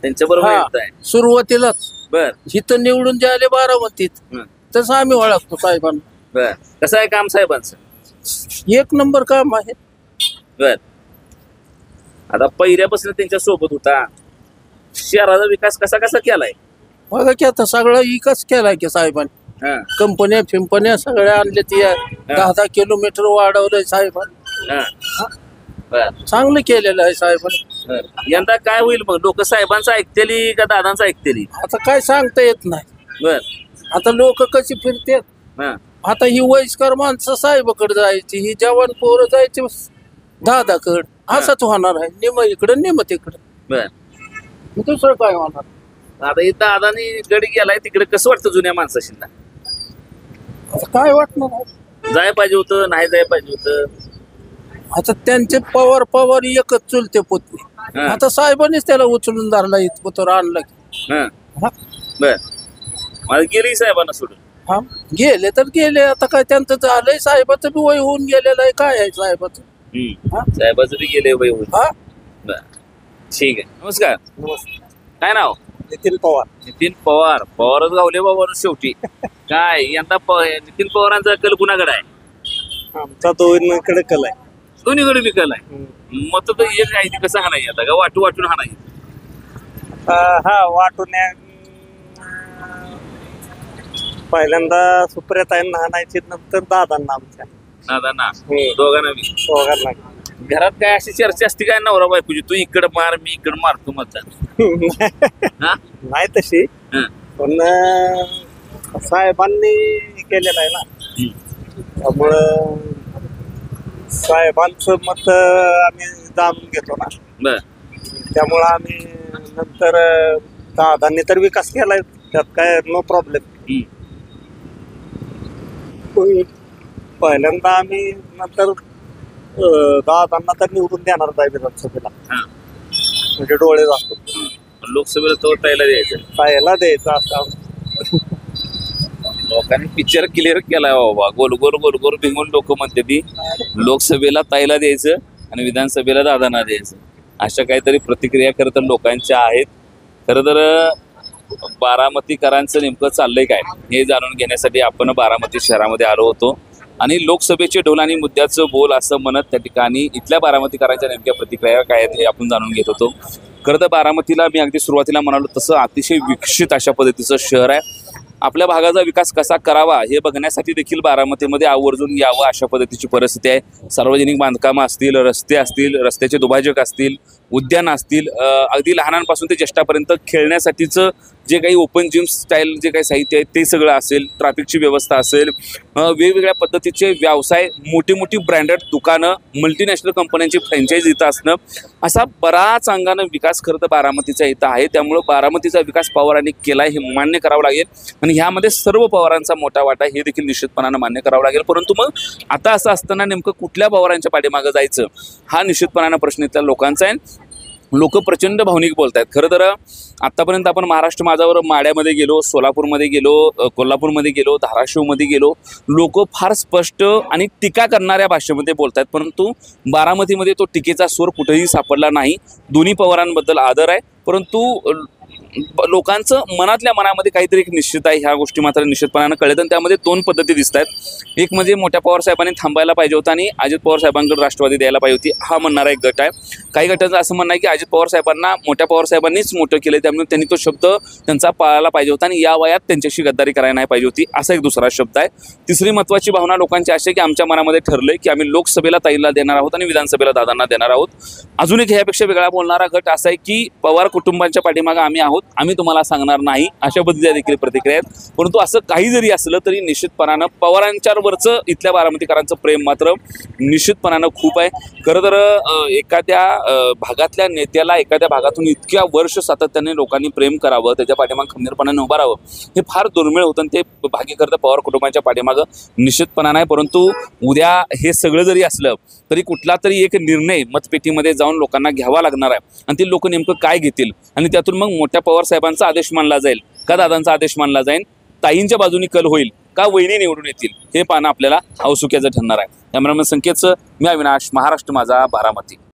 [SPEAKER 6] त्यांच्या बरोबर
[SPEAKER 2] सुरुवातीलाच.
[SPEAKER 6] बर.
[SPEAKER 2] इथं निवडून जे आले बारामतीत तसं आम्ही ओळखतो साहेबांना.
[SPEAKER 6] बर. कसं आहे काम साहेबांचं?
[SPEAKER 2] 1 नंबर काम आहे.
[SPEAKER 6] बर. आता पहिल्यापासून त्यांच्या सोबत होता. शहराचा विकास कसा कसा केलाय?
[SPEAKER 2] बघा की आता सगळा विकास केलाय की साहेबांनी. कंपन्या फिंपन्या सगळ्या आणल्या. ती 10 किलोमीटर वाढवलंय साहेबांनी. चांगलं केलेलं आहे साहेबांनी.
[SPEAKER 6] यंदा काय होईल मग? लोक साहेबांचं ऐकतेली का दादांचं ऐकतेली?
[SPEAKER 2] आता काय सांगता येत नाही.
[SPEAKER 6] बर.
[SPEAKER 2] आता लोक कशी फिरतात. आता ही वयस्कर माणसं साहेबाकडे जायची, ही जवान पोरं जायची दादाकडे. असंच होणार आहे. निम इकडं निम तिकडं.
[SPEAKER 6] बर.
[SPEAKER 2] दुसरं काय होणार?
[SPEAKER 6] आता इथं दादानी गड गेलाय तिकडे. कसं वाटतं जुन्या माणसाशी?
[SPEAKER 2] काय वाटणार?
[SPEAKER 6] जाय पाहिजे होतं, नाही जाय पाहिजे होतं.
[SPEAKER 2] आता त्यांचे पवार एकच चुलते पुतणे. आता साहेबांनीच त्याला उचलून धरला, इथं आणला की.
[SPEAKER 6] बर. मला गेली साहेबांना सोडून.
[SPEAKER 2] हा गेले तर गेले. आता काय त्यांचं झालंय. साहेबाचं बी वय होऊन गेलेलं आहे. काय आहे साहेबाचं?
[SPEAKER 6] साहेबाचं बी गेले वय होऊन. बर. ठीक आहे. नमस्कार. काय नाव?
[SPEAKER 10] नितीन पवार.
[SPEAKER 6] नितीन पवार. पवारच गावले बाबा शेवटी. काय यंदा नितीन पवारांचा कल कुणाकडे आहे?
[SPEAKER 10] आमचा दोन्हीकडे कल आहे.
[SPEAKER 6] दोन्हीकडे बी कल आहे. मत तर एक आहे. कसं हाणायची आता का वाटून हाणायची?
[SPEAKER 10] हा वाटून पहिल्यांदा सुप्रियाताईंना हाणायची, नंतर दादांना. आमच्या
[SPEAKER 6] दादांना दोघांना बी. घरात काय अशी चर्चा असते काय नवरा बायकोची? तू इकडे मार, मी इकडे मारतो मतदान.
[SPEAKER 10] नाही तशी पण साहेबांनी केलेलं आहे ना, त्यामुळं साहेबांचं मत आम्ही जाणून घेतो ना, त्यामुळं आम्ही नंतर दादांनी तर विकास केलाय, त्यात काय नो प्रॉब्लेम. पहिल्यांदा आम्ही नंतर दादांना तर निवडून देणार आहे विधानसभेला, म्हणजे डोळे दाखवतो.
[SPEAKER 6] लोकसभेला तो ताईला
[SPEAKER 10] द्यायचं असं
[SPEAKER 6] लोकांनी पिक्चर क्लिअर केलाय बाबा. गोल गोल गोल गोल भिंगून लोक म्हणते ती लोकसभेला ताईला द्यायचं आणि विधानसभेला दादांना द्यायचं, अशा काहीतरी प्रतिक्रिया खरं तर लोकांच्या आहेत. खरं तर बारामतीकरांचं नेमकं चाललंय काय हे जाणून घेण्यासाठी आपण बारामती शहरामध्ये आलो होतो आणि लोकसभेचे ढोल आणि मुद्द्याचं बोल असं म्हणत त्या ठिकाणी इथल्या बारामतीकरांच्या नेमक्या प्रतिक्रिया काय आहेत हे आपण जाणून घेत होतो. खरं तर बारामतीला मी अगदी सुरुवातीला म्हणालो तसं अतिशय विकसित अशा पद्धतीचं शहर आहे. आपल्या भागाचा विकास कसा करावा हे बघण्यासाठी देखील बारामतीमध्ये आवर्जून यावं अशा पद्धतीची परिस्थिती आहे. सार्वजनिक बांधकामं असतील, रस्ते असतील, रस्त्याचे दुभाजक असतील, उद्यान असतील, अगदी लहानांपासून ते ज्येष्ठापर्यंत खेळण्यासाठीचं जे काही ओपन जिम स्टाईल जे काही साहित्य आहे ते सगळं असेल, ट्रॅफिकची व्यवस्था असेल, वेगवेगळ्या पद्धतीचे व्यवसाय, मोठी मोठी ब्रँडेड दुकानं, मल्टीनॅशनल कंपन्यांची फ्रँचाईज इथं असणं, असा बराच अंगानं विकास खरं तर बारामतीचा इथं आहे. त्यामुळं बारामतीचा विकास पवारांनी केला हे मान्य करावं लागेल आणि ह्यामध्ये सर्व पवारांचा मोठा वाटा हे देखील निश्चितपणानं मान्य करावं लागेल. परंतु मग आता असं असताना नेमकं कुठल्या पवारांच्या पाठीमागं जायचं हा निश्चितपणानं प्रश्न इथल्या लोकांचा आहे. लोक प्रचंड भावनिक बोलत आहेत. खरं तर आत्तापर्यंत आपण महाराष्ट्र माझावर माड्यामध्ये गेलो, सोलापूरमध्ये गेलो, कोल्हापूरमध्ये गेलो, धाराशिवमध्ये गेलो, लोक फार स्पष्ट आणि टीका करणाऱ्या भाषेमध्ये बोलत आहेत. परंतु बारामतीमध्ये तो टीकेचा सूर कुठेही सापडला नाही. दोन्ही पवारांबद्दल आदर आहे, परंतु लोकांचं मनातल्या मनामध्ये काहीतरी एक निश्चित आहे, ह्या गोष्टी मात्र निश्चितपणानं कळत. आणि त्यामध्ये दोन पद्धती दिसत आहेत. एक म्हणजे मोठ्या पवार साहेबांनी थांबायला पाहिजे होतं आणि अजित पवार साहेबांकडे राष्ट्रवादी द्यायला पाहिजे होती हा म्हणणारा एक गट आहे. काही गटांचं असं म्हणणं आहे की अजित पवार साहेबांना मोठ्या पवार साहेबांनीच मोठं केलं, त्यामुळे त्यांनी तो शब्द त्यांचा पाळायला पाहिजे होता आणि या वयात त्यांच्याशी गद्दारी करायला नाही पाहिजे होती, असा एक दुसरा शब्द आहे. तिसरी महत्त्वाची भावना लोकांची अशी आहे की आमच्या मनामध्ये ठरलंय की आम्ही लोकसभेला ताईला देणार आहोत आणि विधानसभेला दादांना देणार आहोत. अजून एक ह्यापेक्षा वेगळा बोलणारा गट असा आहे की पवार कुटुंबांच्या पाठीमागं आम्ही आहोत, आम्ही तुम्हाला सांगणार नाही, अशा पद्धतीच्या देखील प्रतिक्रिया आहेत. परंतु असं काही जरी असलं तरी निश्चितपणानं पवारांच्यावरचं इथल्या बारामतीकरांचं प्रेम मात्र निश्चितपणानं खूप आहे. खरं तर एखाद्या भागातल्या नेत्याला एखाद्या भागातून इतक्या वर्ष सातत्याने लोकांनी प्रेम करावं, त्याच्या पाठीमागं खंबीरपणाने उभं राहावं हे फार दुर्मिळ होतं आणि ते भाग्य खरं तर पवार कुटुंबाच्या पाठीमागं निश्चितपणानं आहे. परंतु उद्या हे सगळं जरी असलं तरी कुठला तरी एक निर्णय मतपेटीमध्ये जाऊन लोकांना घ्यावा लागणार आहे आणि ते लोक नेमकं काय घेतील आणि त्यातून मग मोठ्या पवार साहेबांचा आदेश मानला जाईल का दादांचा आदेश मानला जाईल, ताईंच्या बाजूनी कल होईल का वहिनी निवडून येतील हे पाहणं आपल्याला औत्सुक्याचं ठरणार आहे. कॅमेरामॅन संकेतचं मी अविनाश, महाराष्ट्र माझा, बारामती.